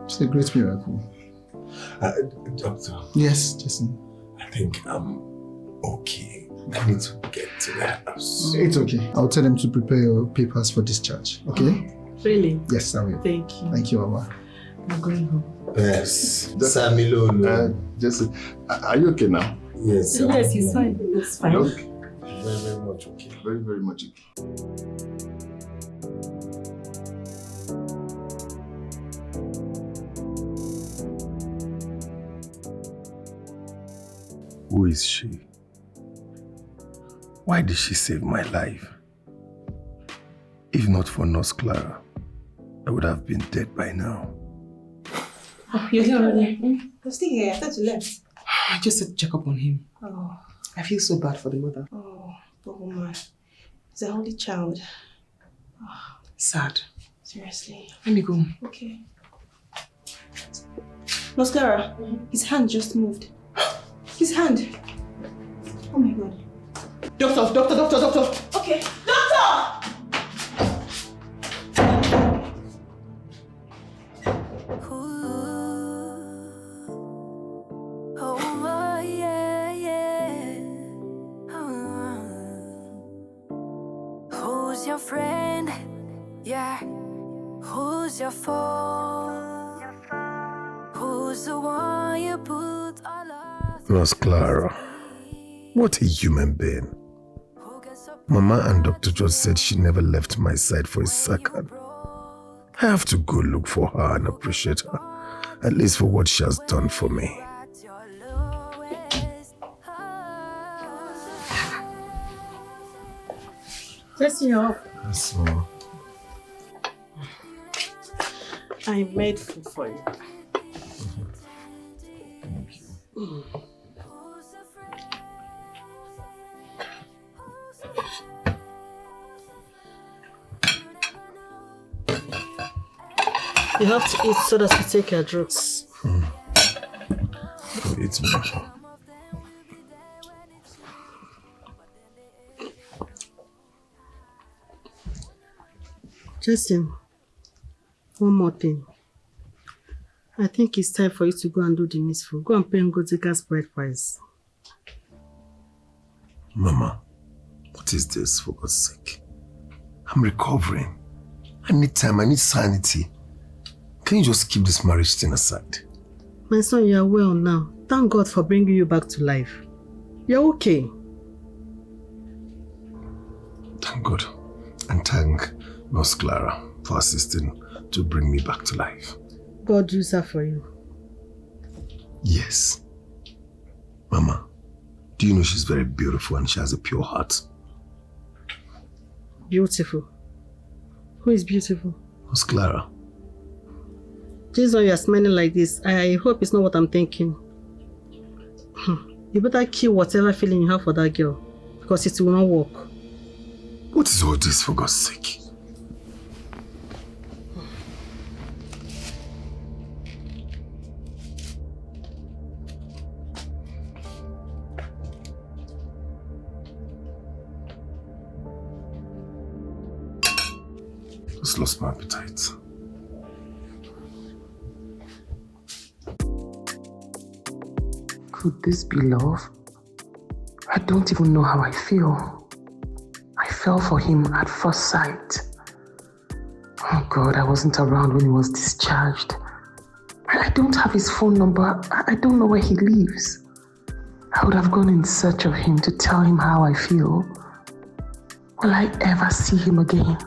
It's a great miracle. Doctor, Yes, Jason. I think I'm okay. I need to get to the house. It's okay. I'll tell them to prepare your papers for discharge. Okay? Really? Yes, I will. Thank you. Thank you, Mama. I'm going home. Yes. Sammy Lolo. Jason, are you okay now? Yes. Yes, he's fine. That's fine. Look, Very, very much okay. very, very much okay. Who is she? Why did she save my life? If not for Nurse Clara, I would have been dead by now. You're here already? I'm still here. I thought you left. I just said to check up on him. Oh, I feel so bad for the mother. poor woman. It's the only child. Sad. Seriously. Let me go. Okay. Mascara, his hand just moved. His hand. Oh my God. Doctor. Okay. Doctor! Who's your friend? Yeah. Who's your fault? Who's the one you put all of? Nurse Clara, what a human being. Mama and Dr. George said she never left my side for a second. I have to go look for her and appreciate her, at least for what she has done for me. Just your. Yes, Mama. I made food for you. Thank you. You have to eat so that you take your drugs. It's me. Justin, one more thing. I think it's time for you to go and do the needful. Go and pay Ngoziga's bride price. Mama, what is this, for God's sake? I'm recovering. I need time, I need sanity. Can you just keep this marriage thing aside? My son, you are well now. Thank God for bringing you back to life. You're okay. Thank God. And thank Nurse Clara for assisting to bring me back to life. God used her for you. Yes. Mama, do you know she's very beautiful and she has a pure heart? Beautiful. Who is beautiful? Nurse Clara. This why you are smiling like this. I hope it's not what I'm thinking. You better kill whatever feeling you have for that girl, because it will not work. What is all this, for God's sake? Just lost my appetite. Could this be love? I don't even know how I feel. I fell for him at first sight. Oh God, I wasn't around when he was discharged. I don't have his phone number. I don't know where he lives. I would have gone in search of him to tell him how I feel. Will I ever see him again?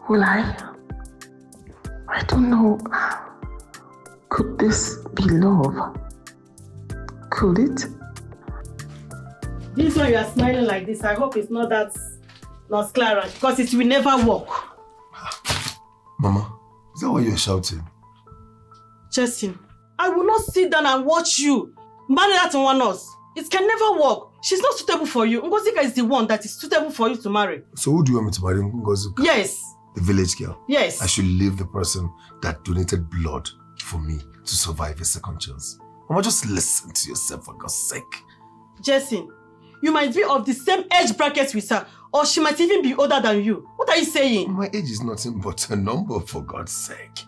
Will I? I don't know. Could this be love? Could it? This one you are smiling like this, I hope it's not that Nurse Clara, because it will never work. Mama, is that why you're shouting? Justin, I will not sit down and watch you marry that one else. It can never work. She's not suitable for you. Ngozika is the one that is suitable for you to marry. So who do you want me to marry, Ngozika? Yes. The village girl? Yes. I should leave the person that donated blood for me to survive a second chance. Mama, just listen to yourself, for God's sake. Justin, you might be of the same age bracket with her, or she might even be older than you. What are you saying? My age is nothing but a number, for God's sake.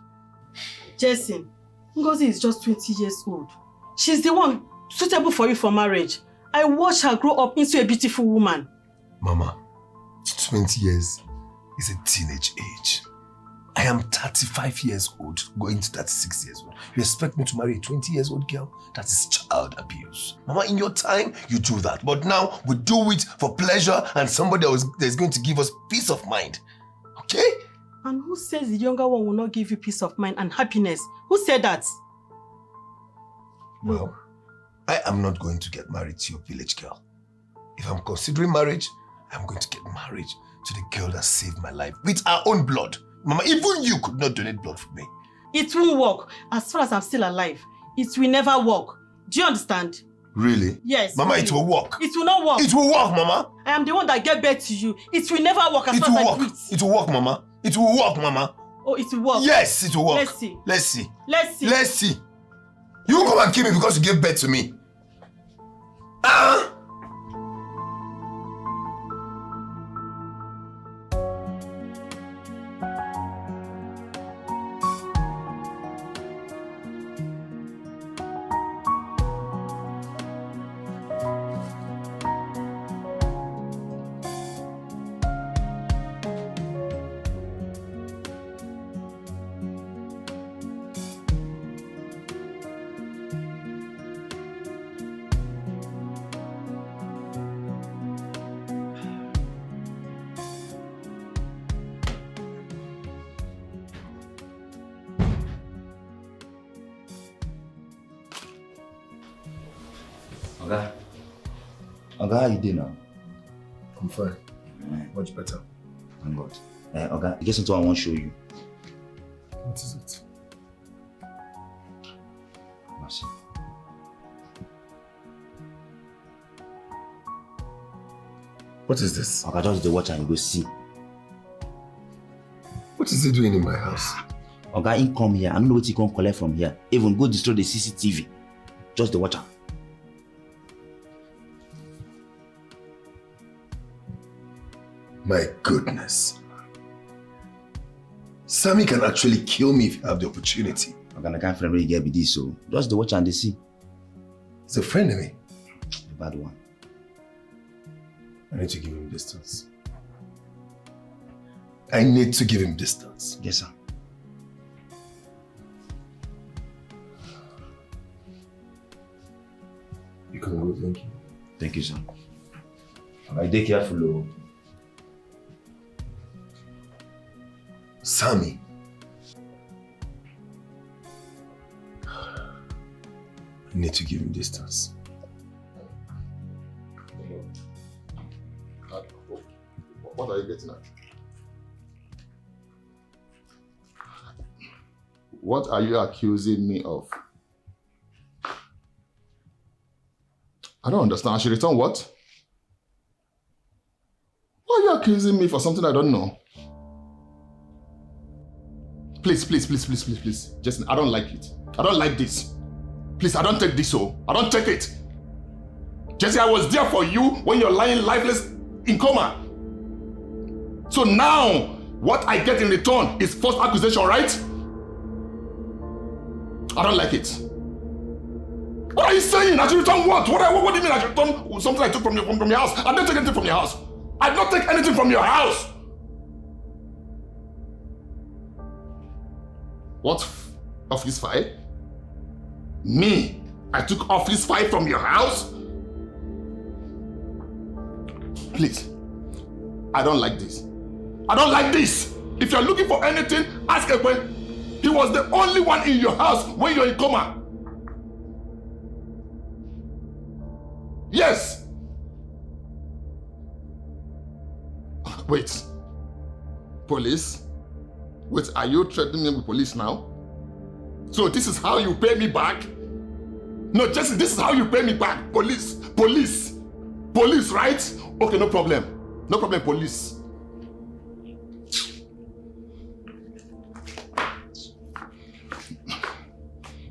Justin, Ngozi is just 20 years old. She's the one suitable for you for marriage. I watched her grow up into a beautiful woman. Mama, 20 years is a teenage age. I am 35 years old, going to 36 years old. You expect me to marry a 20 years old girl? That is child abuse. Mama, in your time, you do that. But now, we do it for pleasure and somebody that is going to give us peace of mind. Okay? And who says the younger one will not give you peace of mind and happiness? Who said that? Well, I am not going to get married to your village girl. If I'm considering marriage, I'm going to get married to the girl that saved my life with her own blood. Mama, even you could not donate blood for me. It won't work. As far as I'm still alive, it will never work. Do you understand? Really? Yes. Mama, really. it will work. It will not work. It will work, Mama. I am the one that gave birth to you. It will never work as it far will as work. I do it. It will work, Mama. It will work, Mama. Oh, it will work. Yes, it will work. Let's see. Let's see. Let's see. Let's see. You come and kill me because you gave birth to me. Oga, how you doing now? I'm fine. Much better. Thank God. Oga, there's something I want to show you. What is it? Mercy. What is this? Oga, just the watch and you go see. What is he doing in my house? Oga, he come here. I don't know what he can collect from here. Even go destroy the CCTV. Just the watch. My goodness. Sammy can actually kill me if you have the opportunity. Oga, I can't really get with this, so just the watch and they see. He's a friend of me. The bad one. I need to give him distance. I need to give him distance. Yes, sir. You can go, thank you. Thank you, sir. Alright, be careful, oh. Sammy. I need to give him distance. What are you getting at? What are you accusing me of? I don't understand. I should return what? Why are you accusing me for something I don't know? Please. Jason, I don't like it. I don't like this. Please, I don't take this, so I don't take it. Jesse, I was there for you when you're lying lifeless in coma. So now, what I get in return is false accusation, right? I don't like it. What are you saying? I should return what? What do you mean I should return something I took from your house? I didn't take anything from your house. I did not take anything from your house. What? Office file? Me? I took office file from your house? Please. I don't like this. I don't like this. If you're looking for anything, ask Ekwe. He was the only one in your house when you're in coma. Yes. Wait. Police? Wait, are you threatening me with police now? So this is how you pay me back? No, Jesse, this is how you pay me back. Police, right? Okay, no problem, police.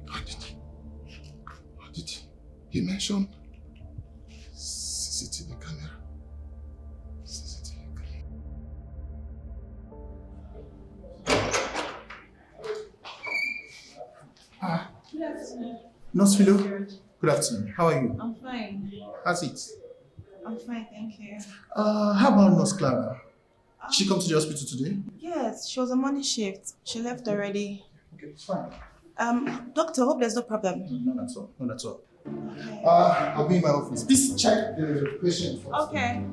How did he mention CCTV camera? Good afternoon. Nurse Philo, good afternoon. How are you? I'm fine. How's it? I'm fine, thank you. How about Nurse Clara? Did she come to the hospital today? Yes, she was on morning shift. She left already. Okay, it's fine. Doctor, hope there's no problem. None at all. Okay. I'll be in my office. Please check the patient first. Okay.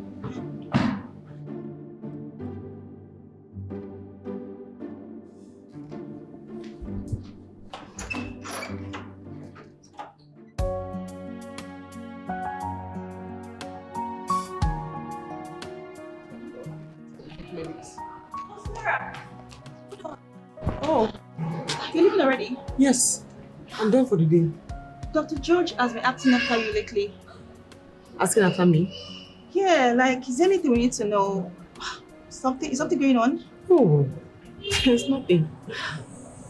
Oh, you're leaving already? Yes, I'm done for the day. Dr. George has been asking after you lately. Asking after me? Yeah, like, is there anything we need to know? Is something going on? Oh, there's nothing.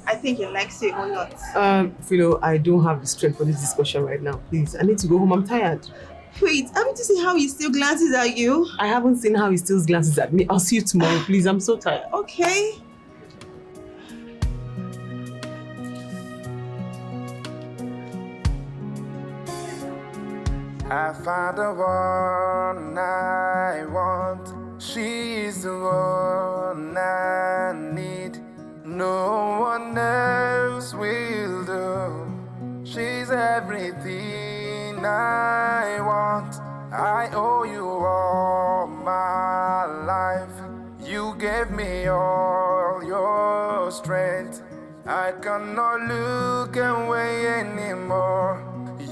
I think he likes you a whole lot. Philo, I don't have the strength for this discussion right now. Please, I need to go home. I'm tired. Wait, I need to see how he still glances at you. I haven't seen how he still glances at me. I'll see you tomorrow, please. I'm so tired. Okay. I found the one I want. She's the one I need. No one else will do. She's everything I want. I owe you all my life. You gave me all your strength. I cannot look away anymore.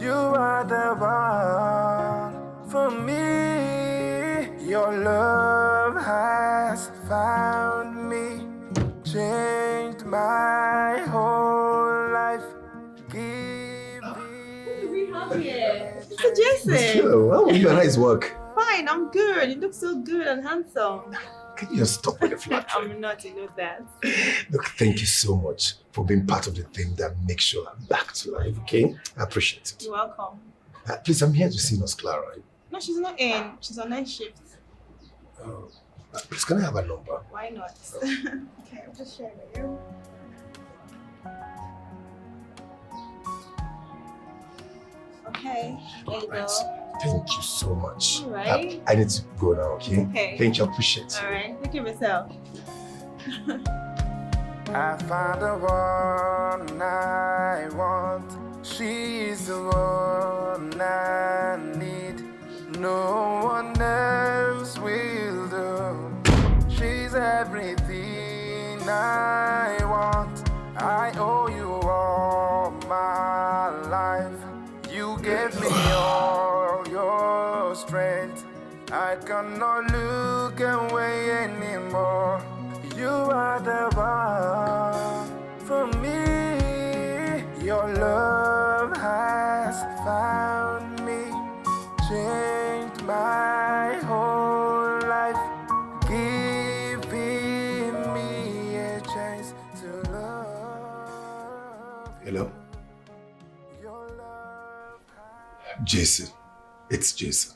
You are the one for me. Your love has found me, changed my whole life. Mr. Jason. Hello, how are you and how's work? Fine, I'm good. You look so good and handsome. Can you just stop with the flattery? I'm not, you know that. Look, thank you so much for being part of the thing that makes sure I'm back to life, okay? I appreciate it. You're welcome. Please, I'm here to see Nurse Clara. No, she's not in. She's on night shift. Please, can I have a number? Why not? Okay, I'll just share with you. Okay, there you go. Thank you so much. All right. I need to go now, okay? Okay. Thank you, I appreciate it. All right, take care of yourself. I found the one I want. She's the one I need. No one else will do. She's everything I want. I owe you all my life. You gave me all your strength. I cannot look away anymore. You are the one for me. Your love has found me, changed my whole life, giving me a chance to love. Hello? Jason. It's Jason.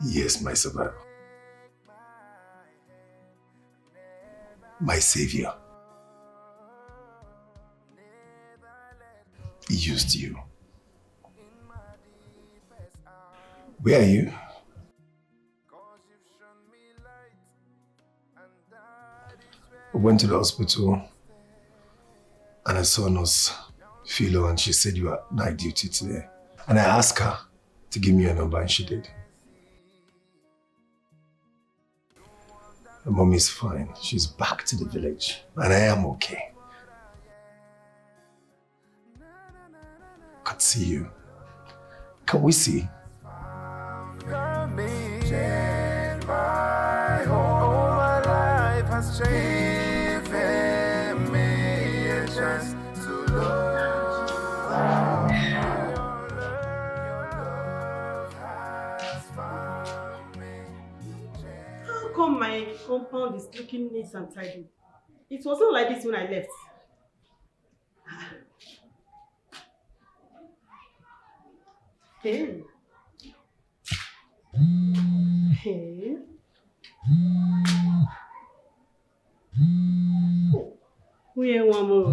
Yes, my survivor. My savior. He used you. Where are you? I went to the hospital and I saw Nurse Philo and she said you are night duty today. And I asked her to give me your number and she did. My mom is fine. She's back to the village and I am okay. Could see you. Can we see? Change my whole life has changed, given me a chance to love. Your love has found me. How come my compound is looking neat and tidy? It wasn't like this when I left. Hey. Hey. Where one more?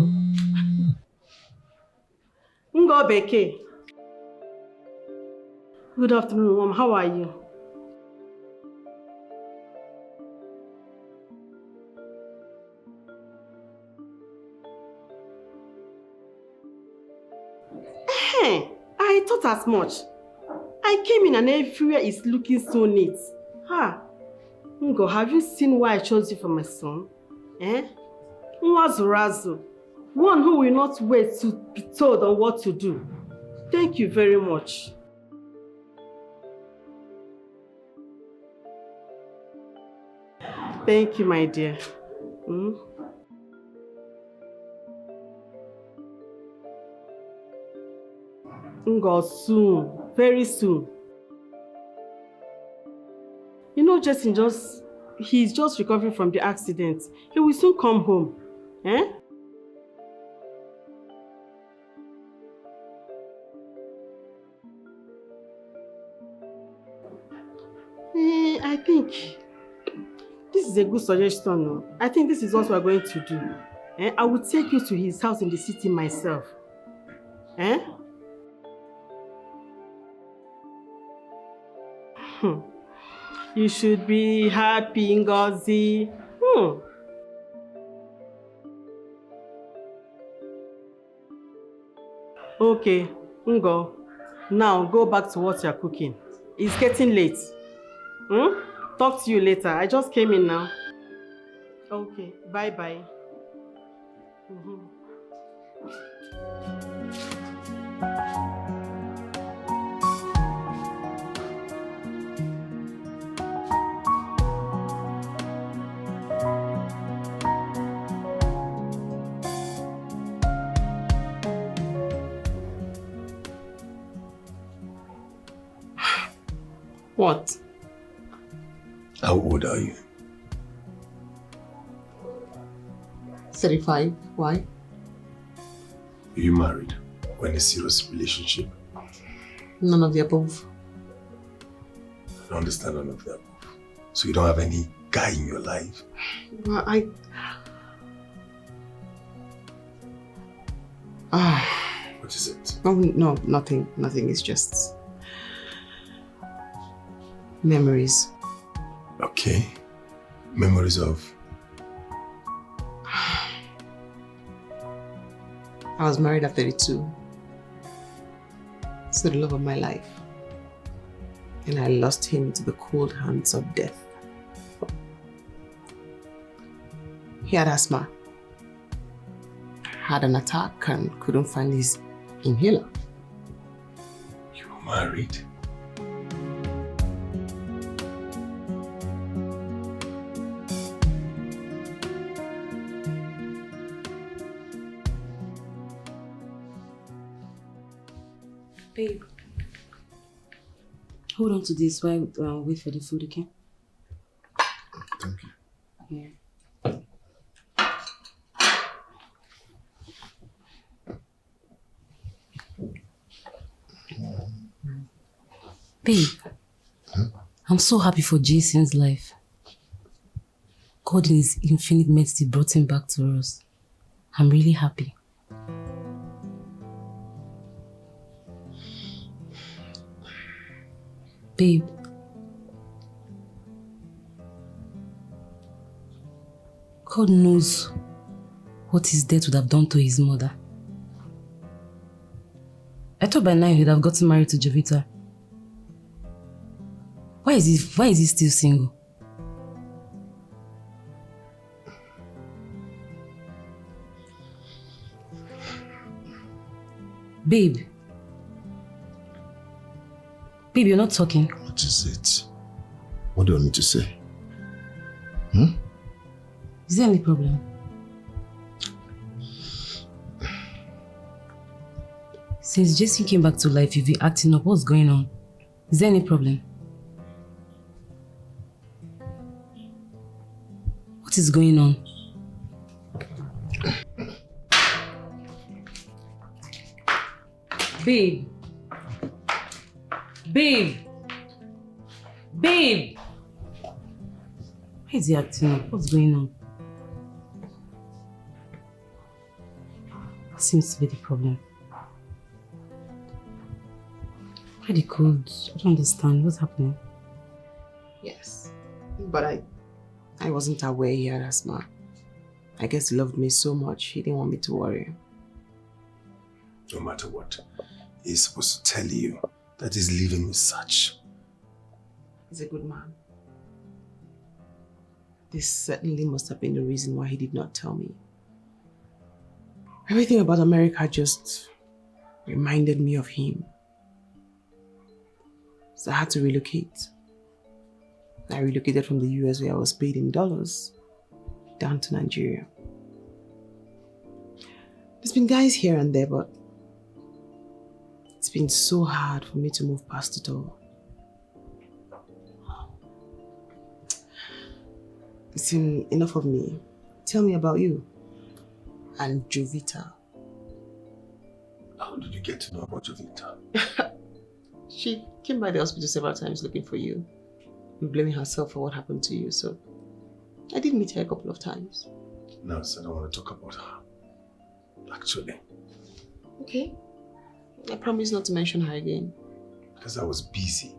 Ngo Beke. Good afternoon, Mom. How are you? Hey, I thought as much. I came in and everywhere is looking so neat. Ha! Ngo, have you seen why I chose you for my son? Eh? Nwazurazu. One who will not wait to be told on what to do. Thank you very much. Thank you, my dear. Ngo, soon. Very soon. You know, Jason he's just recovering from the accident. He will soon come home. Eh? I think this is a good suggestion. No? I think this is what we're going to do. I will take you to his house in the city myself. Eh? You should be happy, Ngozi. Okay, Ngo. Now go back to what you're cooking. It's getting late. Talk to you later. I just came in now. Okay, bye-bye. What? How old are you? 35. Why? Are you married or in a serious relationship? None of the above. I don't understand none of the above. So you don't have any guy in your life? Well, What is it? Oh, no, nothing. Nothing. It's just memories. Okay. Memories of? I was married at 32 to the love of my life. And I lost him to the cold hands of death. He had asthma, had an attack and couldn't find his inhaler. You were married? Babe, hold on to this while I wait for the food, okay? Thank you. Yeah. Babe, I'm so happy for Jason's life. God in his infinite mercy brought him back to us. I'm really happy. Babe, God knows what his death would have done to his mother. I thought by now he'd have gotten married to Jovita. Why is he still single? Babe. Babe, you're not talking. What is it? What do I need to say? Is there any problem? Since Jason came back to life, you've been acting up. What's going on? Is there any problem? What is going on? Babe. Babe. Babe. Why is he acting up? What's going on? What seems to be the problem? Why the cold? I don't understand. What's happening? Yes, but I wasn't aware he had asthma. I guess he loved me so much, he didn't want me to worry. No matter what, he's supposed to tell you that he's leaving with such. He's a good man. This certainly must have been the reason why he did not tell me. Everything about America just reminded me of him. So I had to relocate. I relocated from the US where I was paid in dollars down to Nigeria. There's been guys here and there, but it's been so hard for me to move past it all. Listen, enough of me. Tell me about you and Jovita. How did you get to know about Jovita? She came by the hospital several times looking for you, blaming herself for what happened to you, so I did meet her a couple of times. No, so I don't want to talk about her. Actually. Okay. I promise not to mention her again. Because I was busy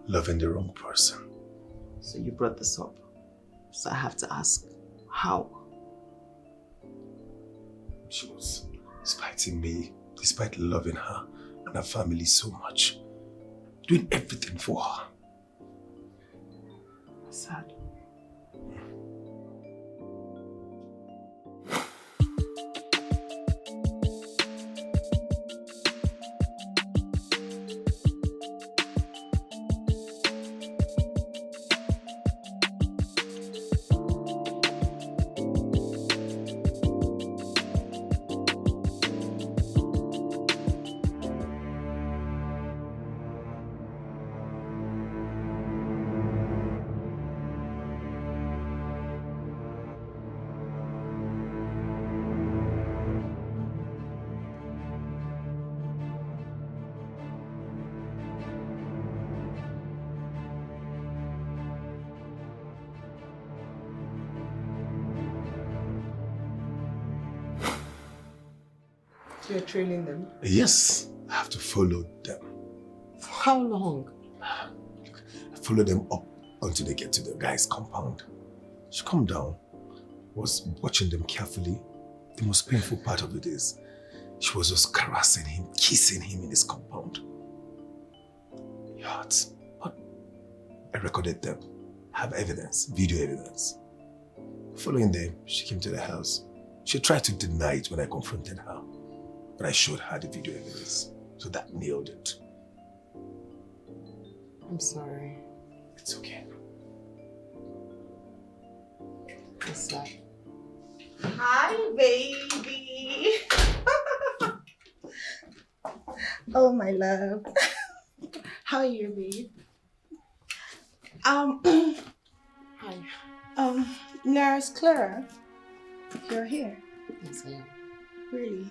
loving the wrong person. So you brought this up. So I have to ask, how? She was spiting me, despite loving her and her family so much. Doing everything for her. Sad. So you're trailing them? Yes, I have to follow them. For how long? I follow them up until they get to the guy's compound. She come down, was watching them carefully. The most painful part of it is, she was just caressing him, kissing him in his compound. It hurts. But I recorded them. I have evidence, video evidence. Following them, she came to the house. She tried to deny it when I confronted her. But I showed her the video evidence. So that nailed it. I'm sorry. It's okay. It's sad. Hi, baby. Oh, my love. How are you, babe? Hi. Nurse Clara, you're here. Yes, I am. Really?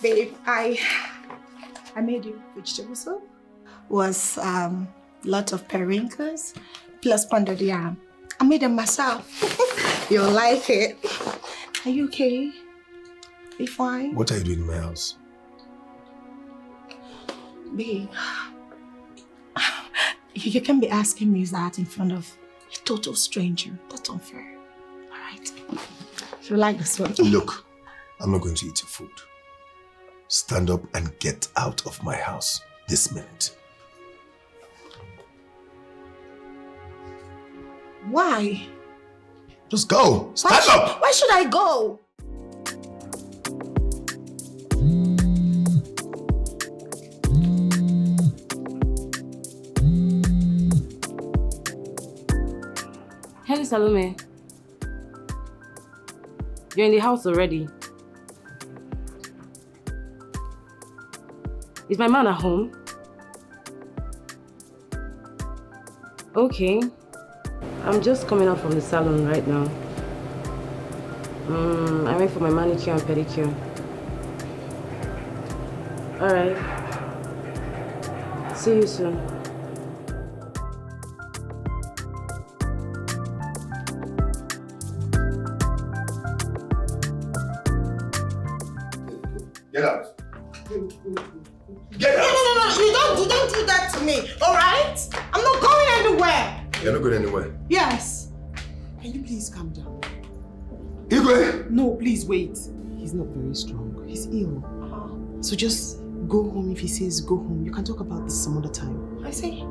Babe, I made you vegetable soup. Was lot of periwinkles plus pounded yam. I made them myself. You'll like it. Are you okay? Be fine? What are you doing in my house? Babe, you can't be asking me that in front of a total stranger. That's unfair. All right? You like this one? Look, I'm not going to eat your food. Stand up and get out of my house this minute. Why? Just go. Stand up. Why should I go? Hello, Salome. You're in the house already. Is my man at home? Okay. I'm just coming out from the salon right now. I went for my manicure and pedicure. Alright. See you soon. Get out. Get out. No. You don't do that to me, all right? I'm not going anywhere. You're not going anywhere. Yes. Can you please calm down? Igwe! No, please wait. He's not very strong. He's ill. So just go home. If he says go home, you can talk about this some other time. I say,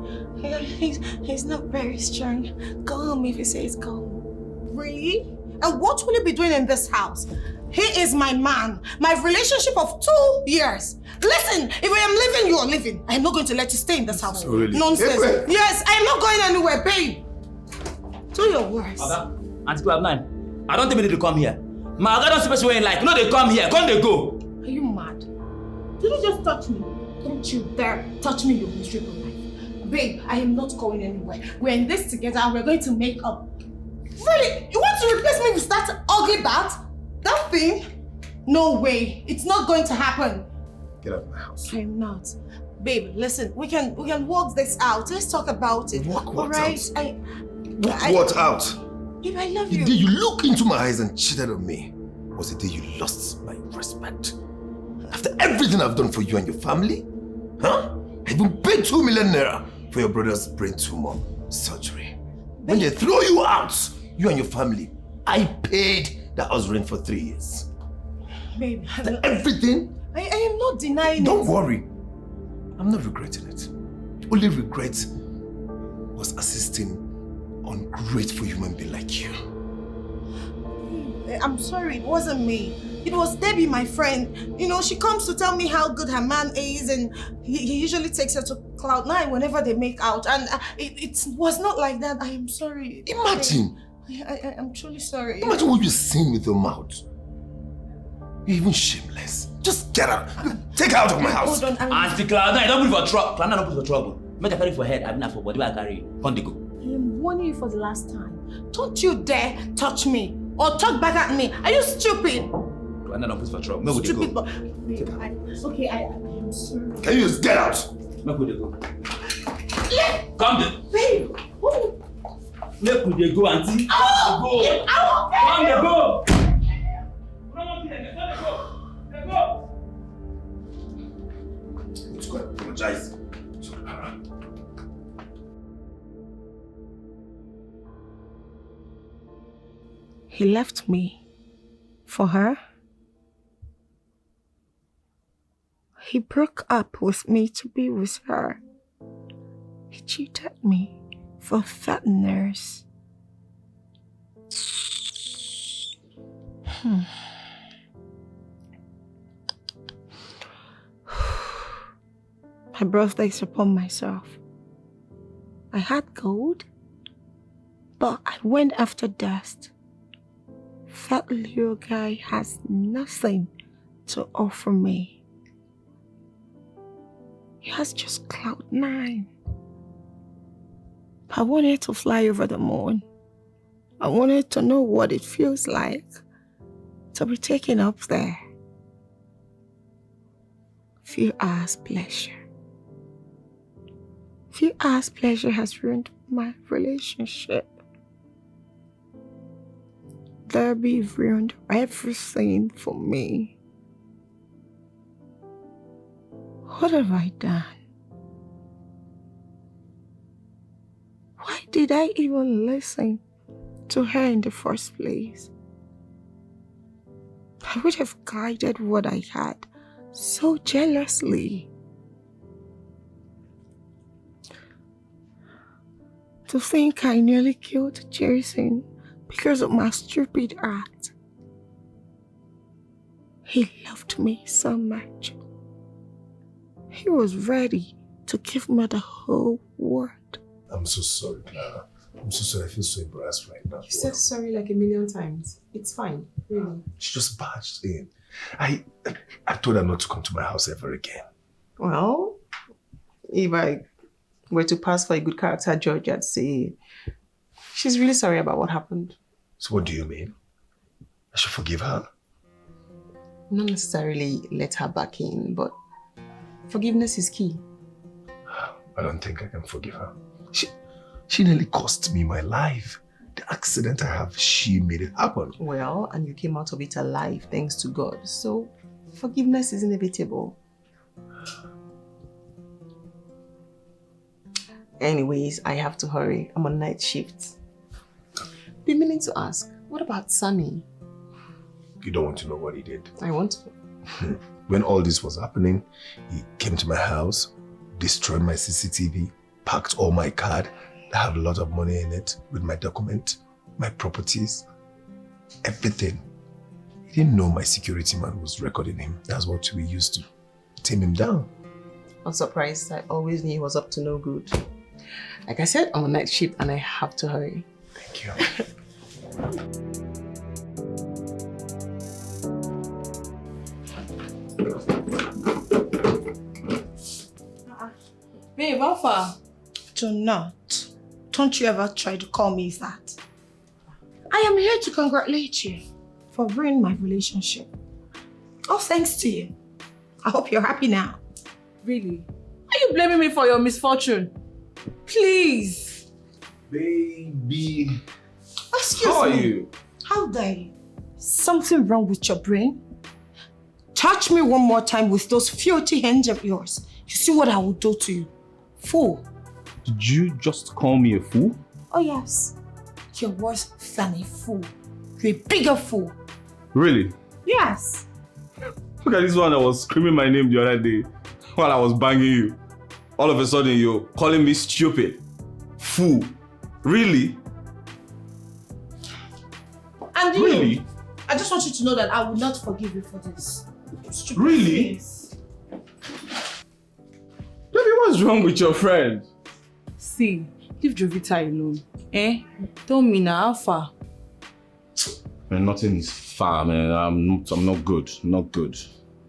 he's not very strong. Go home if he says go home. Really? And what will you be doing in this house? He is my man. My relationship of 2 years. Listen, if I am leaving, you are leaving. I am not going to let you stay in this house. Really? Nonsense. Hey, yes, I am not going anywhere, babe. Do your worst. Oga, Auntie Cloud9, I don't think we need to come here. My Oga don't special way in life. No, they come here. Come, they go. Are you mad? Did you just touch me? Don't you dare touch me, you miserable life. Babe, I am not going anywhere. We're in this together and we're going to make up. Really? You want to replace me with that ugly bat? That thing? No way. It's not going to happen. Get out of my house. I'm not. Babe, listen, we can work this out. Let's talk about it. Work what right? out? What out? Babe, I love The you. day you looked into my eyes and cheated on me was the day you lost my respect. After everything I've done for you and your family, huh? I even paid 2 million naira for your brother's brain tumor surgery. When they throw you out, you and your family, I paid the house rent for 3 years. Babe, After everything, I am not denying don't it. worry. I'm not regretting it. The only regret was assisting ungrateful human being like you. I'm sorry, it wasn't me. It was Debbie, my friend. You know, she comes to tell me how good her man is, and he usually takes her to Cloud9 whenever they make out. And it was not like that. I am sorry. Imagine. I'm truly sorry. Imagine what you're saying with your mouth. You're even shameless. Just get out. Take her out of my house. Hold on. Auntie Cloud9, don't put for trouble. Cloud9 don't put for trouble. Make a carry for head. I've been for body. I carry. Come, they go. I'm warning you for the last time. Don't you dare touch me or talk back at me. Are you stupid? Cloud9 don't put for trouble. Make we Stupid. go. I am sorry. Can you just get out? Make we go. Yeah. Come, they. Babe. Oh. Make we go, Auntie. Oh. Go. Oh. Come, they go. Let's go and apologize. He left me for her. He broke up with me to be with her. He cheated me for fatness. I brought this upon myself. I had gold, but I went after dust. That little guy has nothing to offer me. He has just cloud 9. I wanted to fly over the moon. I wanted to know what it feels like to be taken up there. Few hours pleasure. Few hours pleasure has ruined my relationship. Derby ruined everything for me. What have I done? Why did I even listen to her in the first place? I would have guided what I had so jealously. To think I nearly killed Jason because of my stupid act. He loved me so much. He was ready to give me the whole world. I'm so sorry, Clara. I'm so sorry. I feel so embarrassed right now. You said sorry like a million times. It's fine, really. She just barged in. I told her not to come to my house ever again. Well, if I were to pass for a good character judge, I'd say she's really sorry about what happened. So what do you mean? I should forgive her? Not necessarily let her back in, but forgiveness is key. I don't think I can forgive her. She nearly cost me my life. The accident I have, she made it happen. Well, and you came out of it alive, thanks to God. So, forgiveness is inevitable. Anyways, I have to hurry. I'm on night shift. Been meaning to ask, what about Sammy? You don't want to know what he did? I want to. When all this was happening, he came to my house, destroyed my CCTV, packed all my card. I have a lot of money in it with my document, my properties, everything. He didn't know my security man was recording him. That's what we used to tame him down. I'm surprised. I always knew he was up to no good. Like I said, I'm on night shift and I have to hurry. Thank you. Babe, how far? Do not. Don't you ever try to call me that. I am here to congratulate you for ruining my relationship. Oh, thanks to you. I hope you're happy now. Really? Are you blaming me for your misfortune? Please. Baby. Excuse me. How are you? How dare you? Something wrong with your brain? Touch me one more time with those filthy hands of yours. You see what I will do to you. Fool. Did you just call me a fool? Oh yes. You're worse than a fool. You're a bigger fool. Really? Yes. Look at this one that was screaming my name the other day while I was banging you. All of a sudden you're calling me stupid. Fool. Really? And you, Really? I just want you to know that I will not forgive you for this. Stupid Really? face. Baby, what's wrong with your friend? See, leave Jovita alone. Eh? Tell me now, how far? Man, nothing is far, man. I'm not good. Not good.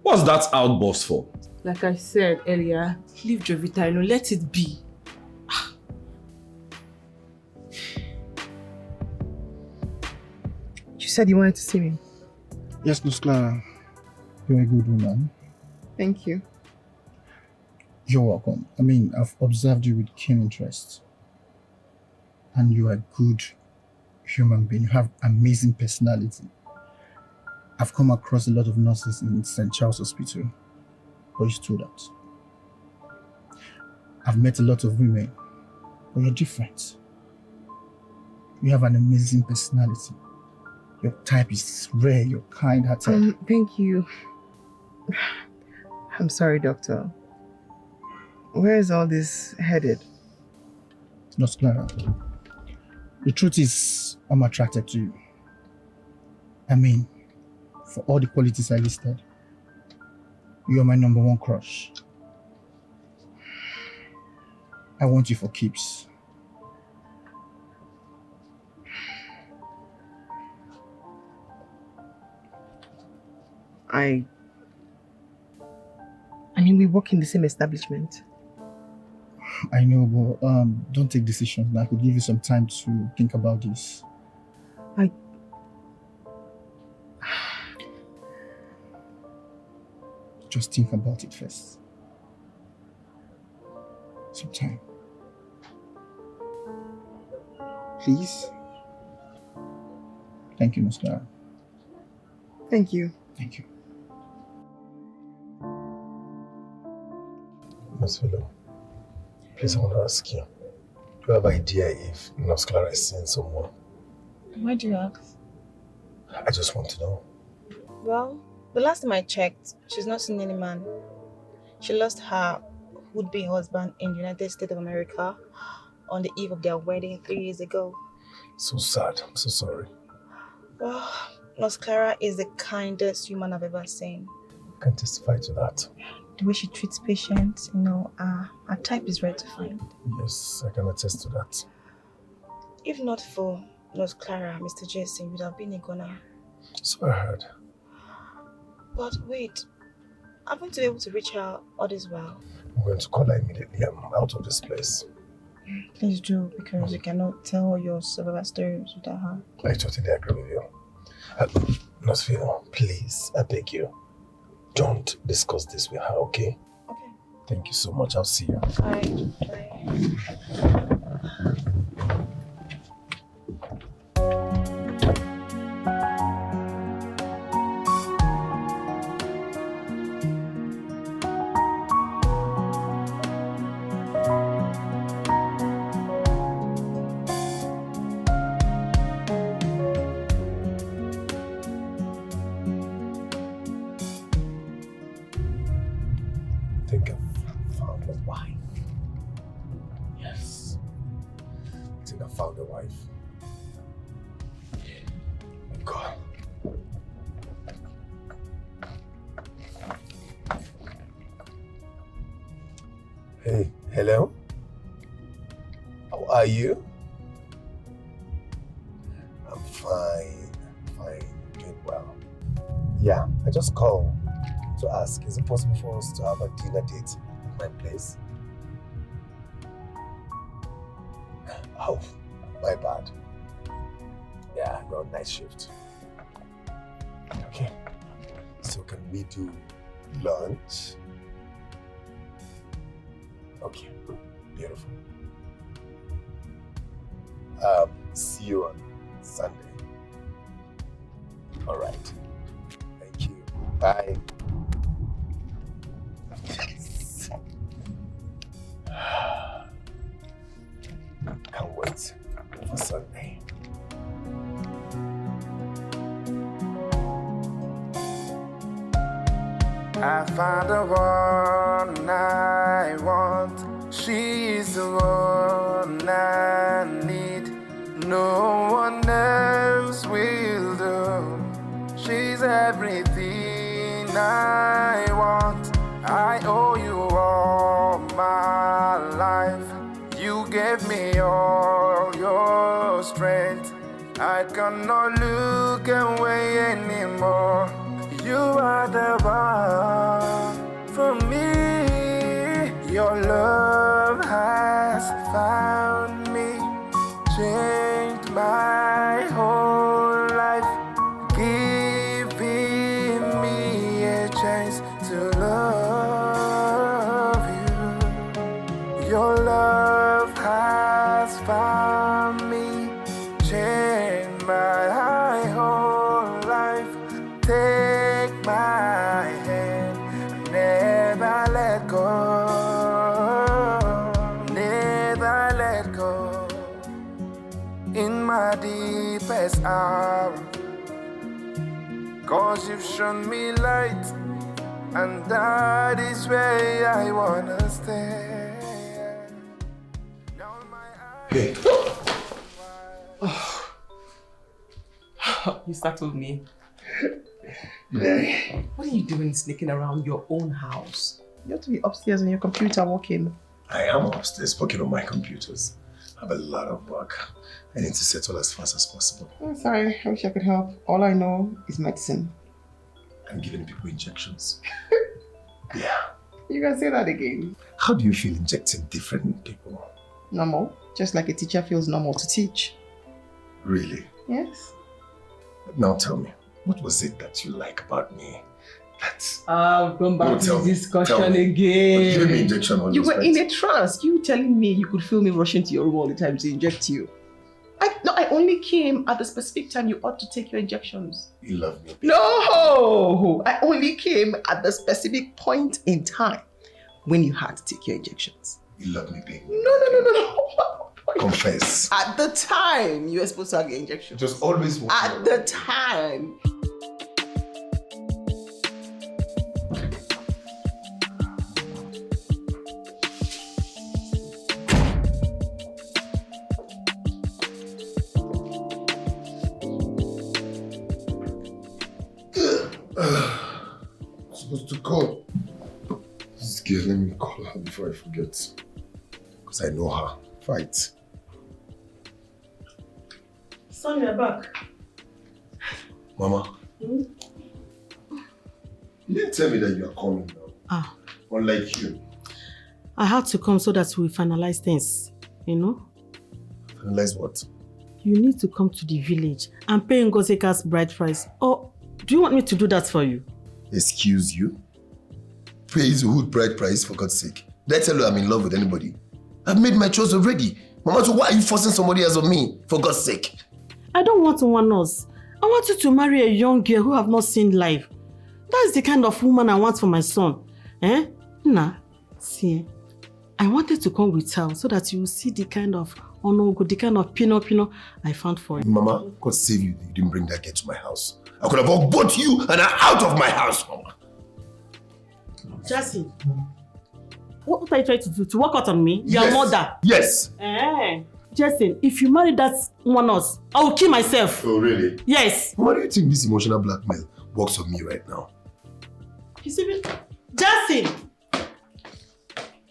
What's that outburst for? Like I said earlier, leave Jovita alone. Let it be. You said you wanted to see me. Yes, Miss Clara. You're a good woman. Thank you. You're welcome. I mean, I've observed you with keen interest. And you are a good human being. You have amazing personality. I've come across a lot of nurses in St. Charles Hospital, but you stood out. I've met a lot of women, but you're different. You have an amazing personality. Your type is rare, you're kind-hearted. Thank you. I'm sorry, doctor. Where is all this headed? Not Clara. The truth is, I'm attracted to you. I mean, for all the qualities I listed, you're my number one crush. I want you for keeps. I mean, we work in the same establishment. I know, but don't take decisions. I could give you some time to think about this. Just think about it first. Some time. Please? Thank you, Miss Clara. Thank you. Thank you. Miss Philo, please, I want to ask you. Do you have an idea if Nurse Clara is seeing someone? Why do you ask? I just want to know. Well, the last time I checked, she's not seen any man. She lost her would-be husband in the United States of America on the eve of their wedding 3 years ago. So sad. I'm so sorry. Well, Nurse Clara is the kindest human I've ever seen. I can testify to that. The way she treats patients, her type is rare to find. Yes, I can attest to that. If not for Nurse Clara, Mr. Jason would have been a goner. So I heard. But wait, haven't you been able to reach her all this while? I'm going to call her immediately. I'm out of this place. Please do, because you cannot tell your survivor stories without her. I totally agree with you. Nurse Philo, please, I beg you, don't discuss this with her, okay? Okay. Thank you so much. I'll see you. Bye. Bye. I think I've found a wife. Yes. I think I found a wife. Oh God. Hey, hello? How are you? I'm fine, doing well. Yeah, I just called to ask, is it possible for us to have a dinner date at my place? Oh, my bad. Yeah, you're on night shift. Okay, so can we do lunch? Okay, beautiful. See you on Sunday. All right. Thank you. Bye. Can't wait for Sunday. I found the one I want. She's the one I need. No one else will do. She's everything I want. I owe you all my life. You gave me all your strength. I cannot look away anymore. You are the one for me. Your love has found me, changed my whole life, giving me a chance to love you. Your love has found me, changed my whole life. Take my hand, never let go. my deepest hour. 'Cause you've shown me light, and that is where I wanna stay. Hey. You startled me. Yeah. What are you doing sneaking around your own house? You have to be upstairs on your computer working. I am upstairs working on my computers. I have a lot of work. I need to settle as fast as possible. I'm sorry, I wish I could help. All I know is medicine. I'm giving people injections. Yeah. You can say that again. How do you feel injecting different people? Normal. Just like a teacher feels normal to teach. Really? Yes. Now tell me, what was it that you like about me? I've gone back to tell this me, discussion tell me. again. Give me injection on You this, were right? in a trance. You telling me you could feel me rushing to your room all the time to inject you. I only came at the specific time you ought to take your injections. You love me. No! I only came at the specific point in time when you had to take your injections. You love me, baby. No. Confess. At the time you were supposed to have your injections. Just always at the time. Supposed to call this girl. Let me call her before I forget. Because I know her. Fight. Son, you're back. Mama. You didn't tell me that you are coming now. Unlike you. I had to come so that we finalize things, you know? Finalize what? You need to come to the village and pay Ngozika's bride price. Or do you want me to do that for you? Excuse you? Pay his hood bride price, for God's sake. Did I tell you I'm in love with anybody? I've made my choice already. Mama, so why are you forcing somebody else on me, for God's sake? I don't want one else. I want you to marry a young girl who have not seen life. That's the kind of woman I want for my son. Nah, see, I wanted to come with her so that you will see the kind of onogo, the kind of pino I found for you. Mama, God save you, you didn't bring that girl to my house. I could have walked both you and her out of my house, Mama. Jassy, what are you trying to do? To walk out on me? Your mother? Yes. Jason, if you marry that one else, I will kill myself. Oh, really? Yes. Why do you think this emotional blackmail works on me right now? You see me? Jason!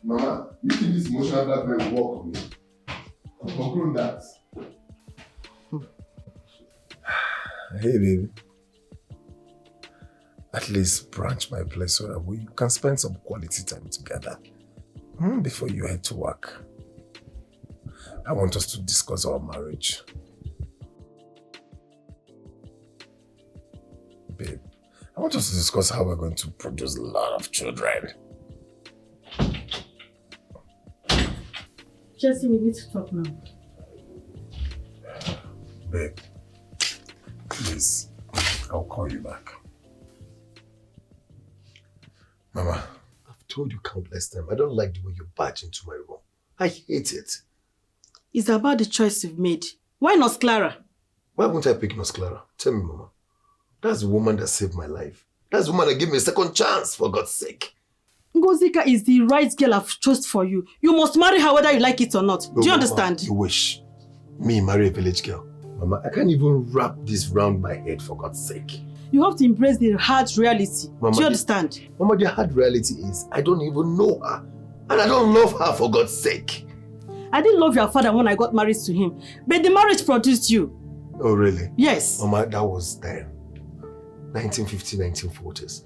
Mama, you think this emotional blackmail will work on me? I'll conclude that. Hey, baby. At least branch my place so that we can spend some quality time together before you head to work. I want us to discuss our marriage. Babe, I want us to discuss how we're going to produce a lot of children. Jesse, we need to talk now. Babe, please, I'll call you back. Mama, I've told you countless times, I don't like the way you barge into my room. I hate it. It's about the choice you've made. Why not Clara? Why won't I pick Nos Clara? Tell me, Mama. That's the woman that saved my life. That's the woman that gave me a second chance, for God's sake. Ngozika is the right girl I've chosen for you. You must marry her whether you like it or not. Do you understand? You wish. Me marry a village girl. Mama, I can't even wrap this round my head, for God's sake. You have to embrace the hard reality. Mama, do you understand? Mama, the hard reality is I don't even know her. And I don't love her, for God's sake. I didn't love your father when I got married to him. But the marriage produced you. Oh, really? Yes. Mama, that was then. 1950s, 1940s.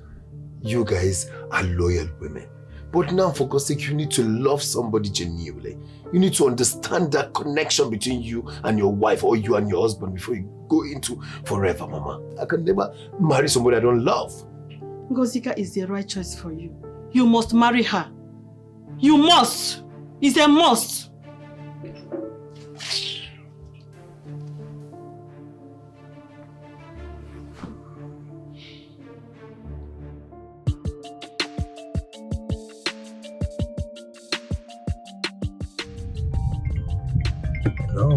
You guys are loyal women. But now, for God's sake, you need to love somebody genuinely. You need to understand that connection between you and your wife or you and your husband before you go into forever, Mama. I can never marry somebody I don't love. Ngozika is the right choice for you. You must marry her. You must. It's a must. No,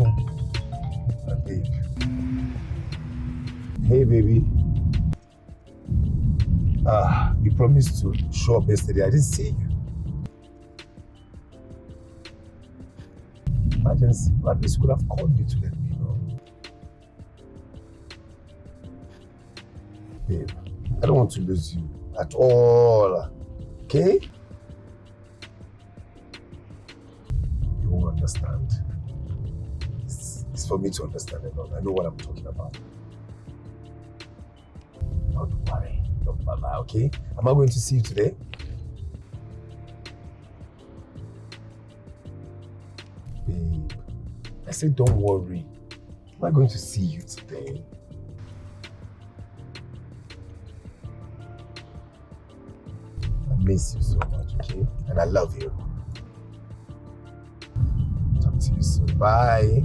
my babe. baby. You promised to show up yesterday. I didn't see you. Emergency. At least you could have called me to let me know. Babe, I don't want to lose you at all. Okay? You won't understand. It's for me to understand alone. I know what I'm talking about. Don't worry. Don't bother, okay? Am I going to see you today? Babe, I said don't worry. Am I going to see you today? I miss you so much, okay? And I love you. Talk to you soon. Bye.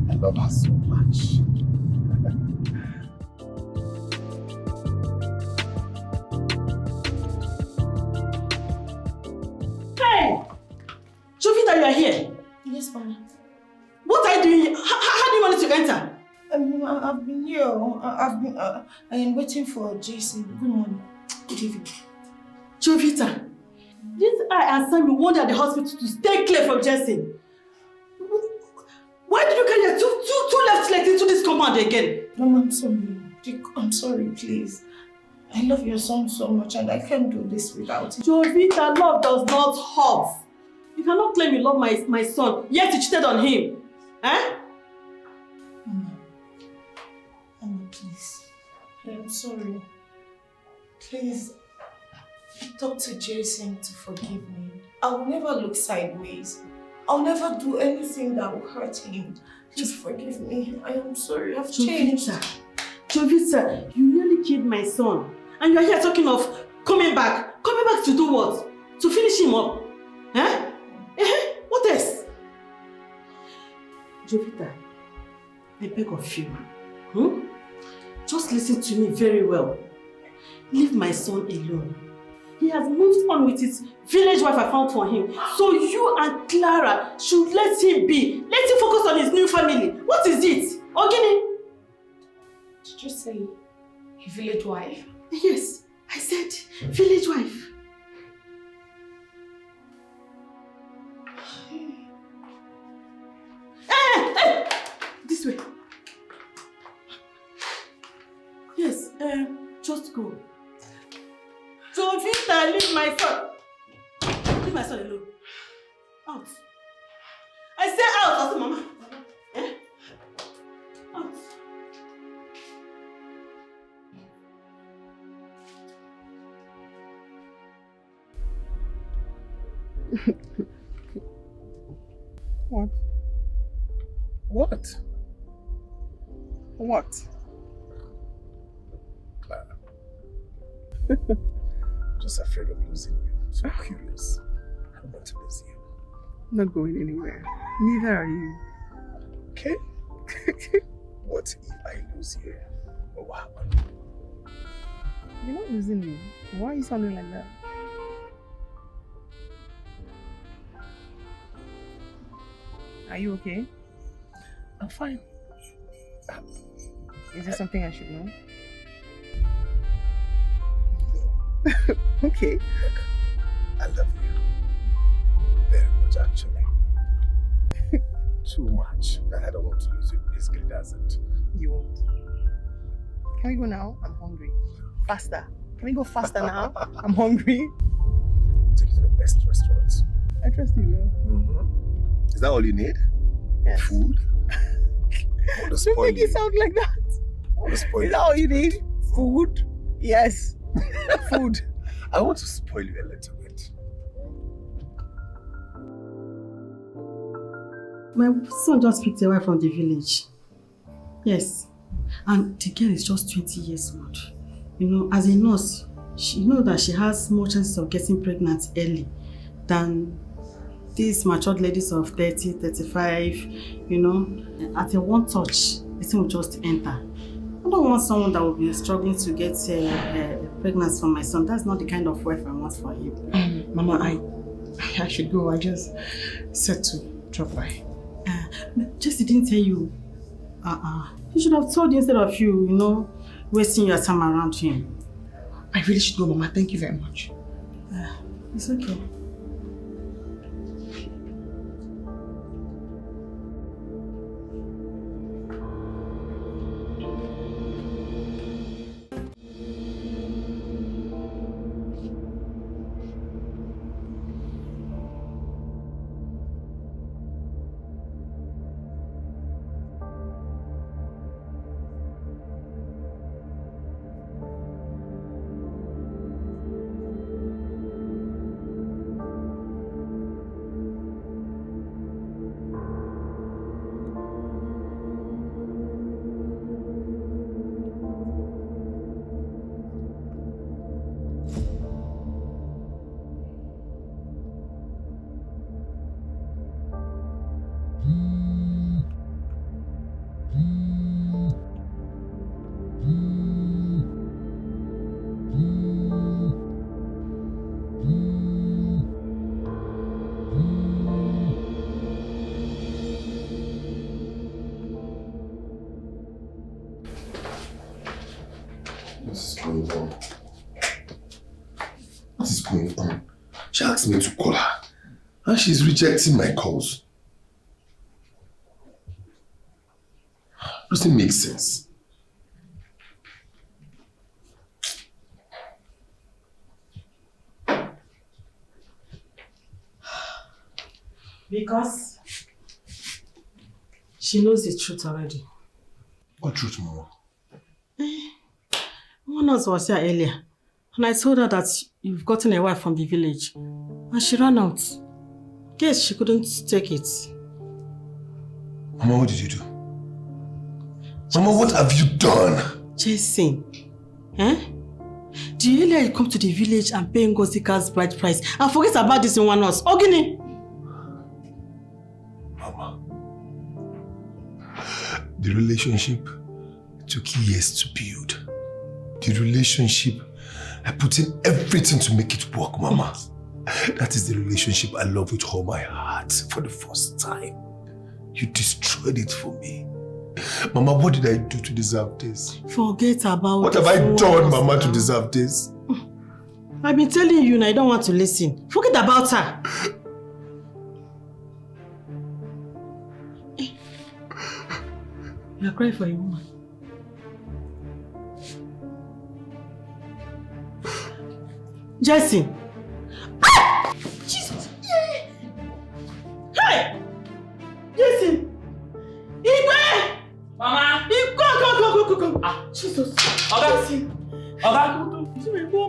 I love her so much. Hey! Jovita, you are here. Yes, Mama. What are you doing here? How do you want to enter? I've been here. I am waiting for Jason. Good morning. Good evening. Jovita, didn't I assign you one day at the hospital to stay clear from Jason? Why did you carry two left legs into this compound again? Mama, I'm sorry. I'm sorry, please. I love your son so much and I can't do this without him. Jovita, love does not hurt. You cannot claim you love my son, yet you cheated on him. Eh? Mama, please. I'm sorry. Please, talk to Jason to forgive me. I'll never look sideways. I'll never do anything that will hurt him. Just forgive me. I am sorry. I've changed. Jovita, you nearly killed my son. And you are here talking of coming back. Coming back to do what? To finish him up? Eh? What else? Jovita, I beg of you. Just listen to me very well. Leave my son alone. He has moved on with his village wife I found for him. So you and Clara should let him be. Let him focus on his new family. What is it? Ogini? Did you say a village wife? Yes, I said village wife. Hey! This way. Yes, just go. Jovita, leave my son. Leave my son alone. Out. I say out, I say mama. Eh? Out. What? What? What? Clara. Just afraid of losing you. So curious. I don't want to lose you. Not going anywhere. Neither are you. Okay? What if I lose you? What will happen? You're not losing me. Why are you sounding like that? Are you okay? I'm fine. Is there something I should know? Okay. Look, I love you. Very much, actually. Too much that I don't want to lose you. Basically, that's it. You won't. Can we go now? I'm hungry. Faster. Can we go faster now? I'm hungry. Take you to the best restaurants. I trust you, girl. Is that all you need? Yes. Food? Don't make it sound like that. Is that all you need? Food? Yes. Food. I want to spoil you a little bit. My son just picked a wife from the village. Yes. And the girl is just 20 years old. You know, as a nurse, she knows that she has more chances of getting pregnant early than these matured ladies of 30, 35, you know. At a one touch, the thing will just enter. I don't want someone that will be struggling to get pregnant from my son. That's not the kind of wife I want for him. Mama, I should go. I just said to Drop by. Jesse didn't tell you. He should have told you instead of you, wasting your time around him. I really should go, Mama. Thank you very much. It's okay. What is going on? She asked me to call her, and she's rejecting my calls. Doesn't make sense. Because she knows the truth already. What truth, Mama? One of us was here earlier, and I told her that you've gotten a wife from the village, and she ran out. Guess she couldn't take it. Mama, what did you do? Mama, what have you done? Jason, do you let you come to the village and pay Ngozika's bride price and forget about this in one house? Ogini! Mama, the relationship took years to build. The relationship, I put in everything to make it work, Mama. That is the relationship I love with all my heart for the first time. You destroyed it for me. Mama, what did I do to deserve this? Forget about What have I done, Mama, to deserve this? I've been telling you and I don't want to listen. Forget about her. You are crying for a woman. Jesse! Ah! Jesus! Hey! Jesse! Igwe! Mama! Go! Ah. Jesus! Oga! Jesse! Oga!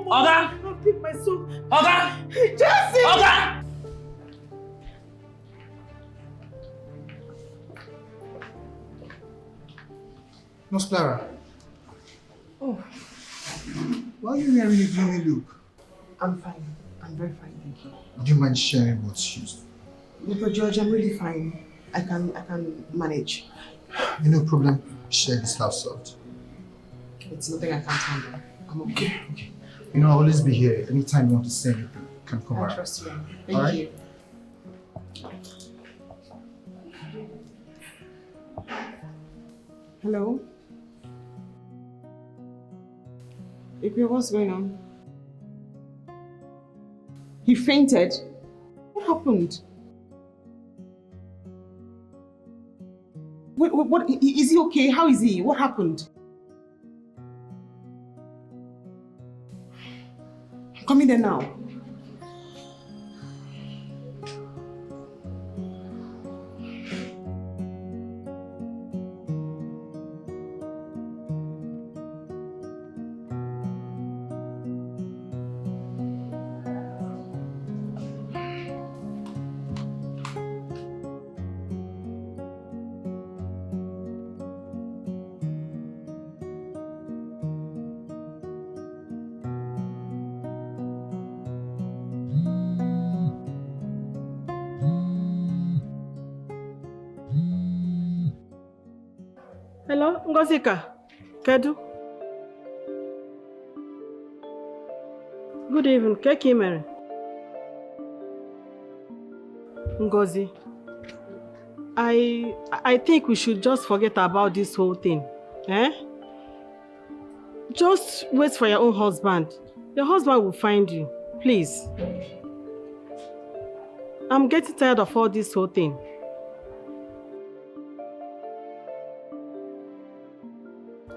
Oga! I'll take my son! Oga! Jesse! Oga! Nurse Clara. Oh, Why are you wearing a gloomy look? I'm fine. I'm very fine, thank you. Do you mind sharing what's used? Dr. George, I'm really fine. I can manage. No problem. Share this house out. It's nothing I can't handle. I'm okay. Okay. I'll always be here. Anytime you want to say anything, you can come I around. trust you. Thank you. Hello? Ikwe, what's going on? He fainted? What happened? Wait, what? Is he okay? How is he? What happened? I'm coming there now. Hello, Ngozika. Kedu? Good evening. Keki Mary. Ngozi. I think we should just forget about this whole thing. Eh? Just wait for your own husband. Your husband will find you. Please. I'm getting tired of all this whole thing.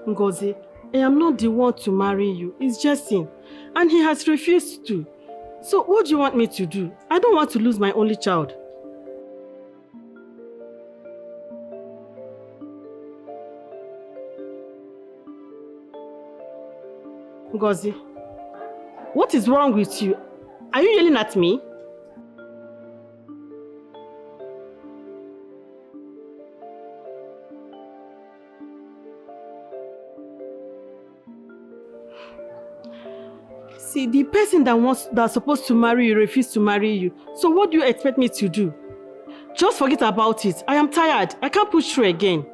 Ngozi, I am not the one to marry you. It's Jesse. And he has refused to. So what do you want me to do? I don't want to lose my only child. Ngozi, what is wrong with you? Are you yelling at me? See, the person that's supposed to marry you refused to marry you. So what do you expect me to do? Just forget about it. I am tired. I can't push through again.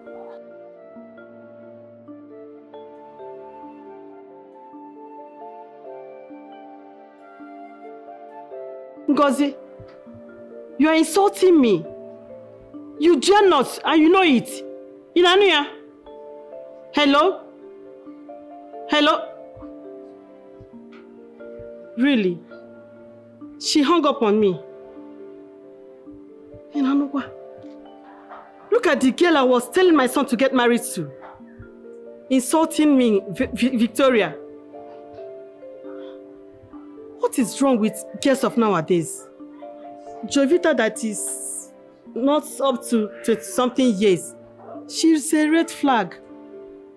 Ngozi, you are insulting me. You dare not, and you know it. Inanuya? Hello? Hello? Really? She hung up on me. Inanuwa? Look at the girl I was telling my son to get married to. Insulting me, Victoria. What is wrong with girls of nowadays? Jovita that is not up to 20-something years. She's a red flag.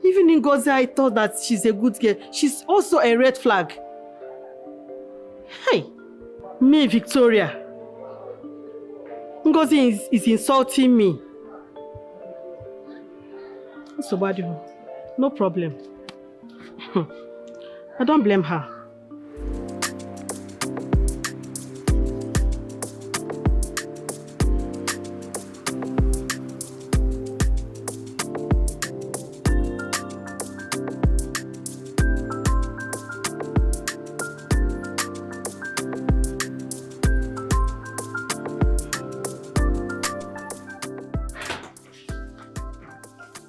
Even in Ngozi, I thought that she's a good girl. She's also a red flag. Hey, me, Victoria. Ngozi is insulting me. So bad, no problem. I don't blame her.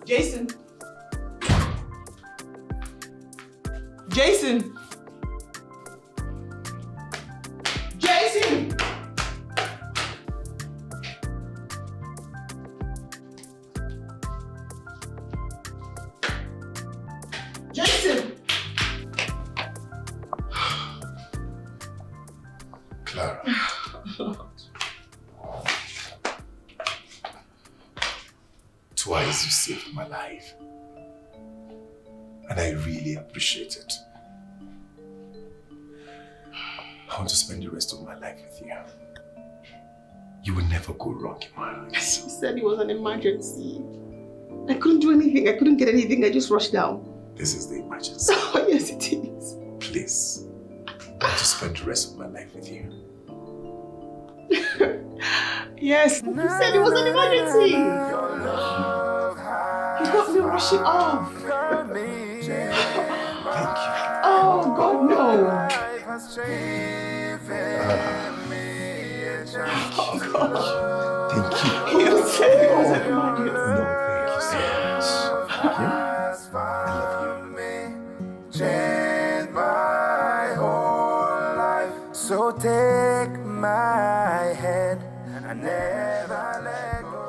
Jason. Jason. Jason. Jason. Clara. Twice you saved my life. And I really appreciate it. I want to spend the rest of my life with you. You will never go wrong in my eyes. He said it was an emergency. I couldn't do anything. I couldn't get anything. I just rushed down. This is the emergency. Oh, yes, it is. Please. I want to spend the rest of my life with you. Yes, you said it was an emergency. You got me rushing off. Thank you. Oh, God, no. Oh, God. Thank you. You said it was an emergency. No, thank you so much. Thank you. I love you. Changed my whole life. So take my hand and never let go.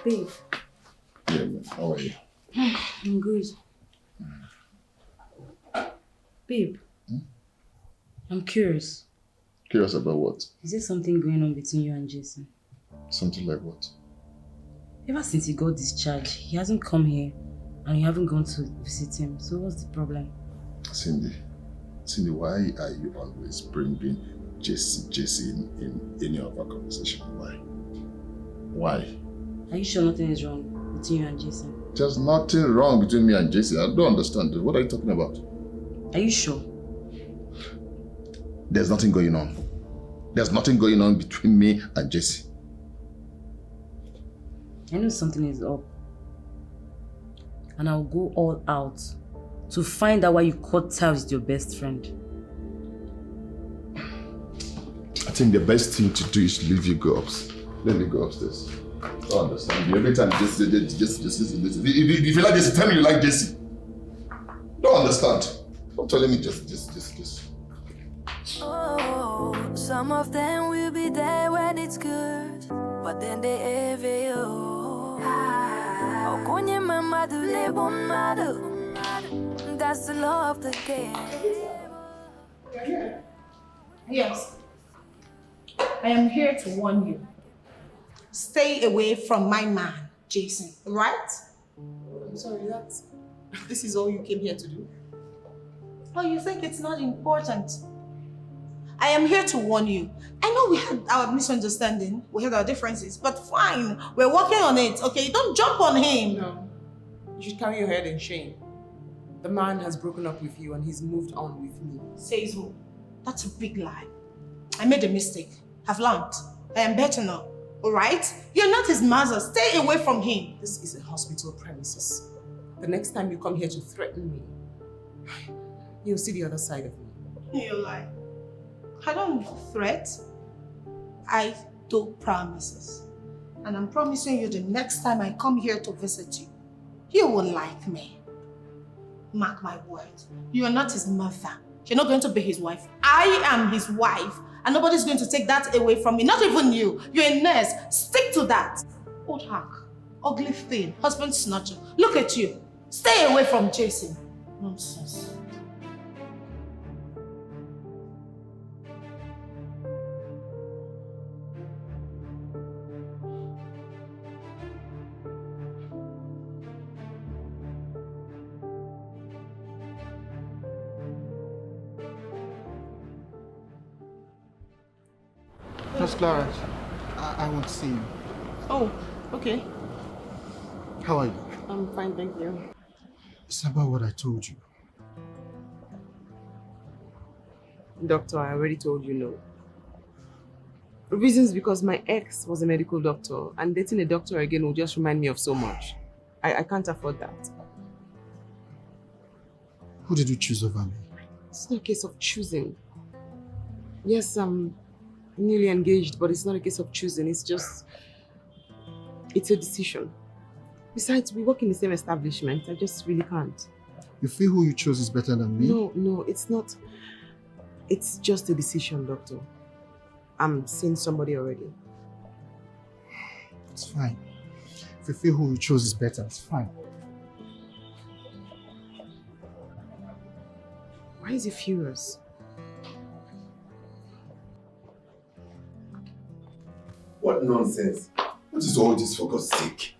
Babe, Yeah, man. How are you? I'm good. Babe, I'm curious. Curious about what? Is there something going on between you and Jason? Something like what? Ever since he got discharged, he hasn't come here and you haven't gone to visit him. So what's the problem? Cindy, why are you always bringing Jesse in any of our conversation? Why? Are you sure nothing is wrong between you and Jason? There's nothing wrong between me and Jesse. I don't understand. What are you talking about? Are you sure? There's nothing going on. There's nothing going on between me and Jesse. I know something is up. And I'll go all out to find out why you cut ties with your best friend. I think the best thing to do is leave you go upstairs. Let me go upstairs. don't understand you. Every time, Jesse. If you like Jesse, tell me you like Jesse. Don't understand. Don't tell me just. Oh, some of them will be there when it's good, but then they envy you. Oh, konye mama do le bon madu. That's the law of the game. Yes. I am here to warn you. Stay away from my man, Jason, right? I'm sorry, this is all you came here to do? Oh, you think it's not important? I am here to warn you. I know we had our misunderstanding, we had our differences, but fine, we're working on it, okay? Don't jump on him. No, you should carry your head in shame. The man has broken up with you and he's moved on with me. Says who? That's a big lie. I made a mistake. I've learned. I am better now. Alright? You're not his mother. Stay away from him. This is a hospital premises. The next time you come here to threaten me, you'll see the other side of me. You lie. I don't threat. I do promises. And I'm promising you the next time I come here to visit you, you will like me. Mark my words. You are not his mother. You're not going to be his wife. I am his wife. And nobody's going to take that away from me. Not even you. You're a nurse. Stick to that. Old hack. Ugly thing. Husband snatcher. Look at you. Stay away from Jason. Nonsense. Miss Clara, I want to see you. Oh, okay. How are you? I'm fine, thank you. It's about what I told you. Doctor, I already told you no. The reason is because my ex was a medical doctor and dating a doctor again will just remind me of so much. I can't afford that. Who did you choose over me? It's not a case of choosing. Yes, I'm newly engaged, but it's not a case of choosing. It's a decision. Besides, we work in the same establishment. I just really can't. You feel who you chose is better than me? No, it's not. It's just a decision, doctor. I'm seeing somebody already. It's fine. If you feel who you chose is better, it's fine. Why is he furious? What nonsense. What is all this for God's sake?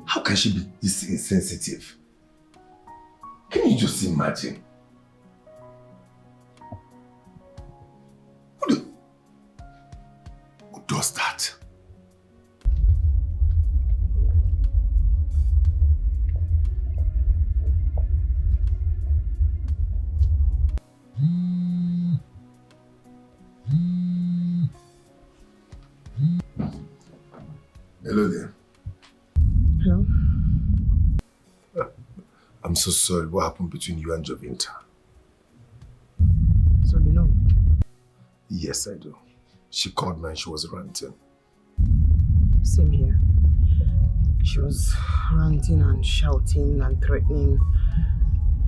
How can she be this insensitive? Can you just imagine? Who does that? Hello there. Hello? I'm so sorry. What happened between you and Jovinta? So you know? Yes, I do. She called me and she was ranting. Same here. She was ranting and shouting and threatening.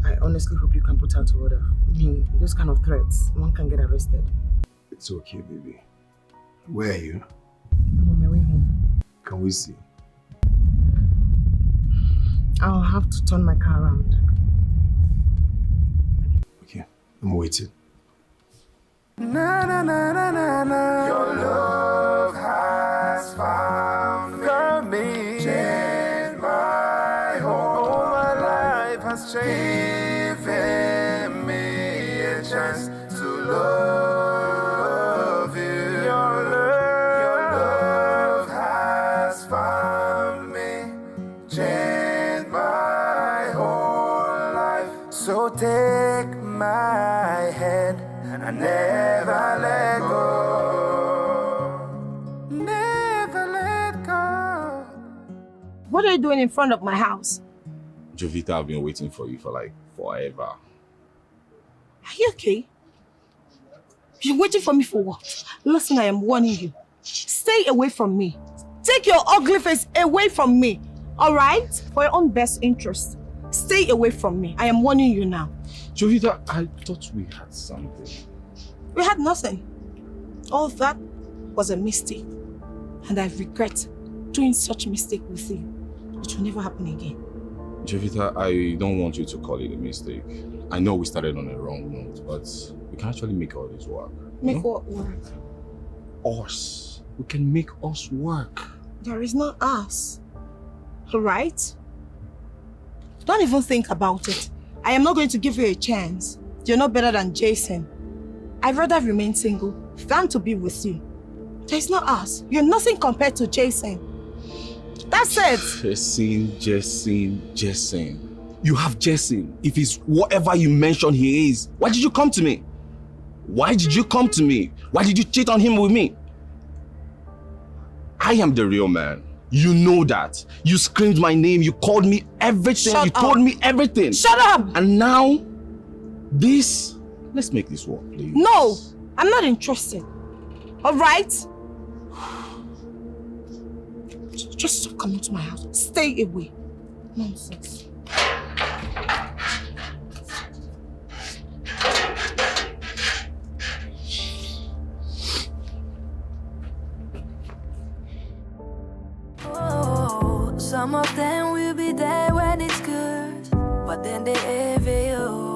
I honestly hope you can put her to order. I mean, those kind of threats, one can get arrested. It's okay, baby. Where are you? I'm on my way home. Can we see? I'll have to turn my car around. Okay, I'm waiting. Na na na na na na. Your love has found me. Changed my whole my life has changed. Given me a chance to love you. Your love has found me. Changed my whole life. So take my hand and never let go. Never let go. What are you doing in front of my house? Jovita, I've been waiting for you for like forever. Are you okay? You're waiting for me for what? Listen, I am warning you. Stay away from me. Take your ugly face away from me. Alright? For your own best interest. Stay away from me. I am warning you now. Jovita, I thought we had something. We had nothing. All that was a mistake. And I regret doing such a mistake with you. It will never happen again. Jovita, I don't want you to call it a mistake. I know we started on a wrong note, but we can actually make all this work. Make what work? Us. We can make us work. There is not us. Alright? Don't even think about it. I am not going to give you a chance. You're not better than Jason. I'd rather remain single than to be with you. There's not us. You're nothing compared to Jason. That's it. Jason. You have Jason. If he's whatever you mention he is, why did you come to me? Why did you come to me? Why did you cheat on him with me? I am the real man. You know that. You screamed my name. You called me everything. Shut you up. told me everything. Shut up! And now, this... Let's make this work, please. No! I'm not interested. Alright? Just stop coming to my house. Stay away. Nonsense. Some of them will be there when it's good, but then they envy you.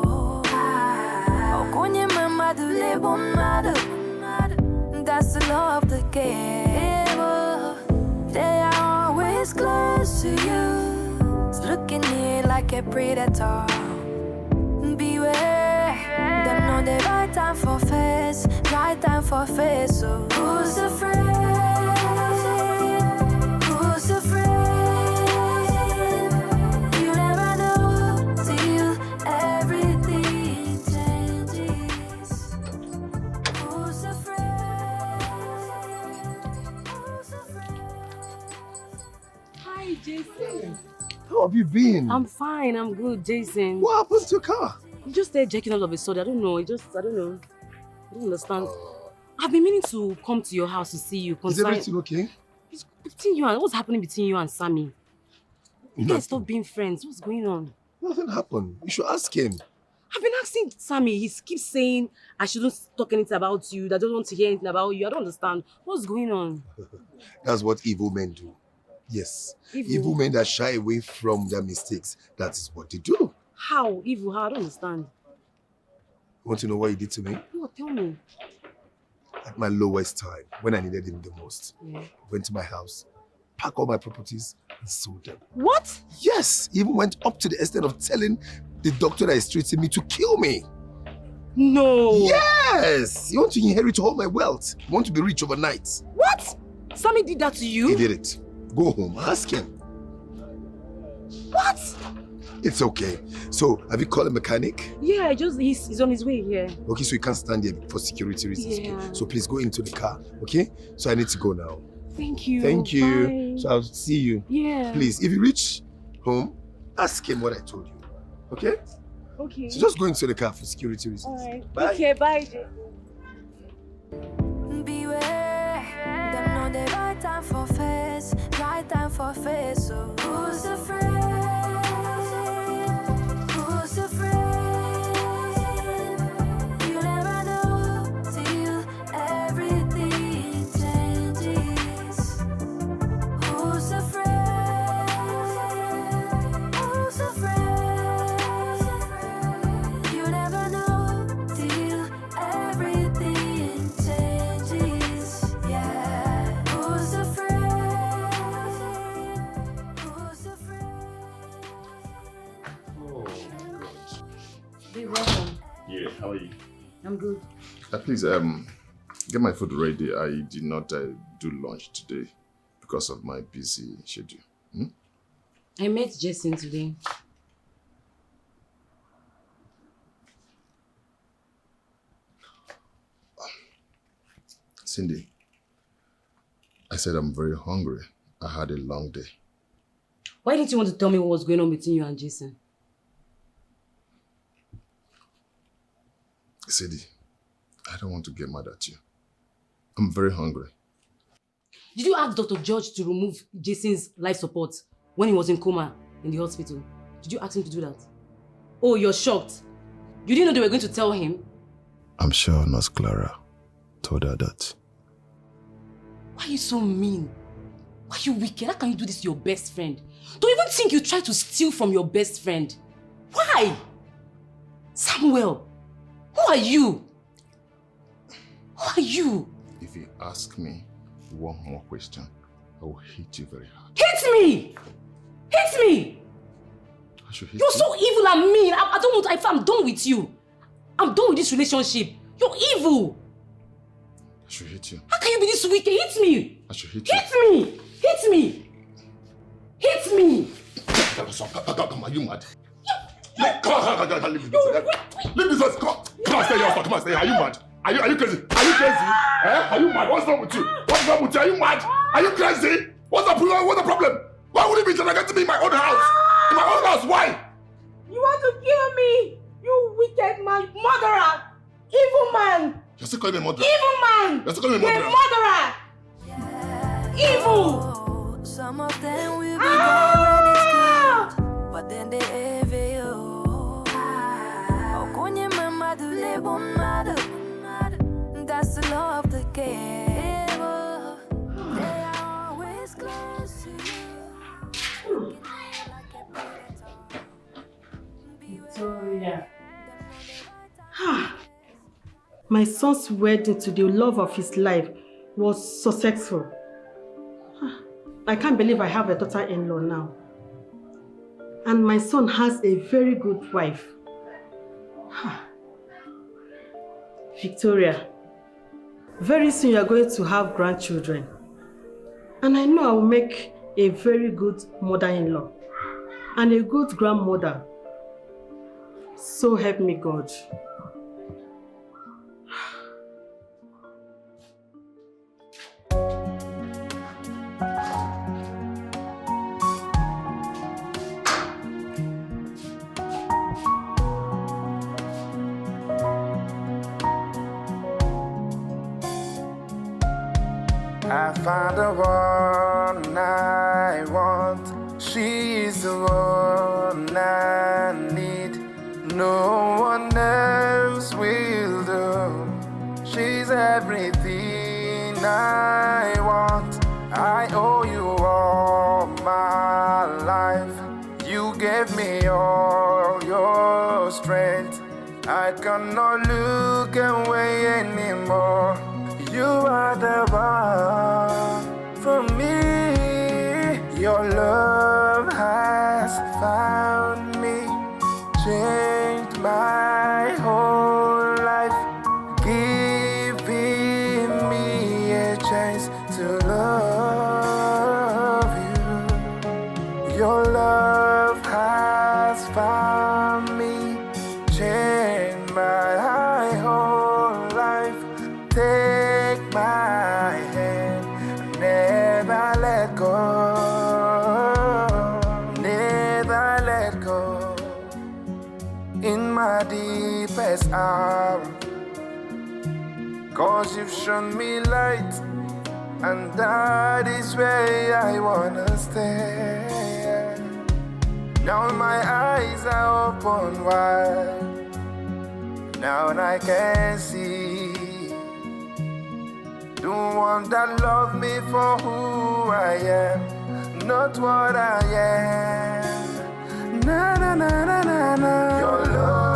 That's the law of the game. They are always close to you, looking in like a predator. Beware, them know the right time for face, right time for face. So who's afraid? Who's afraid? You never know till everything changes. Who's afraid? Who's afraid? Hi, Jason. How have you been? I'm fine. I'm good, Jason. What happened to your car? You just started checking all of a sudden. I don't know. I don't know. I don't understand. I've been meaning to come to your house to see you. Is everything okay? Between you and what's happening between you and Sammy? You guys stop being friends. What's going on? Nothing happened. You should ask him. I've been asking Sammy. He keeps saying I shouldn't talk anything about you. That I don't want to hear anything about you. I don't understand. What's going on? That's what evil men do. Yes. Evil men that shy away from their mistakes. That is what they do. How? Evil? How? I don't understand. You want to know what he did to me? No, tell me. At my lowest time, when I needed him the most, Yeah. went to my house, packed all my properties, and sold them. What? Yes. He even went up to the extent of telling the doctor that is treating me to kill me. No. Yes. You want to inherit all my wealth. You want to be rich overnight. What? Sammy did that to you? He did it. Go home, ask him. What? It's okay. So, have you called a mechanic? Yeah, he's on his way here. Okay, so you can't stand here for security reasons. Yeah. Okay? So please go into the car, okay? So I need to go now. Thank you. Thank you. Bye. So I'll see you. Yeah. Please, if you reach home, ask him what I told you. Okay? Okay. So just go into the car for security reasons. Alright. Bye. Okay, bye. Beware, them know the right time for face, right time for face. So who's afraid? Who's afraid? You never know till everything changes. Who's afraid? Who's afraid? You never know till everything changes. Yeah. Who's afraid? Who's afraid? Oh, God. Be welcome. Yeah, how are you? I'm good. Please, get my food ready. I did not do lunch today because of my busy schedule. I met Jason today. Cindy, I said I'm very hungry. I had a long day. Why didn't you want to tell me what was going on between you and Jason? Cindy, I don't want to get mad at you. I'm very hungry. Did you ask Dr. George to remove Jason's life support when he was in coma in the hospital? Did you ask him to do that? Oh, you're shocked. You didn't know they were going to tell him? I'm sure Nurse Clara told her that. Why are you so mean? Why are you wicked? How can you do this to your best friend? Don't even think you tried to steal from your best friend. Why? Samuel, who are you? Who are you? If you ask me one more question, I will hit you very hard. Hit me! Hit me! I should hit You're you? so evil and mean. I don't want. I'm done with you. I'm done with this relationship. You're evil. I should hit you. How can you be this wicked? Hit me! I should hit you. Hit me! Hit me! Hit me! Come on, you mad? Come on, leave this house. Leave this house. Come on, stay here. Come on, stay here. Are you mad? Are you crazy? Are you crazy? Are you mad? What's wrong with you? What's wrong with you? Are you mad? Are you crazy? What's the problem? Why would it be trying to get to me in my own house? In my own house, why? You want to kill me? You wicked man, murderer, evil man. You're still calling me a murderer? Evil man. You're still calling me a You're murderer? a murderer. Evil. Some of them will be there when it's good, but then they envy you. Okonye mama do lebo madu. That's the law of the game. They are always close to you. Victoria. My son's wedding to the love of his life was successful. I can't believe I have a daughter-in-law now. And my son has a very good wife. Victoria, very soon you are going to have grandchildren. And I know I will make a very good mother-in-law and a good grandmother. So help me God. I found the one I want. She is the one I need. No one else will do. She's everything I want. I owe you all my life. You gave me all your strength. I cannot look away anymore. You are the one for me. Your love has found me, changed my whole life, giving me a chance to love you. Your love has found me, changed my whole life. Take my hand, never let go, never let go. In my deepest hour, 'cause you've shown me light, and that is where I wanna stay. Now my eyes are open wide, now I can see the one that loved me for who I am, not what I am. Na na na na na na. Your love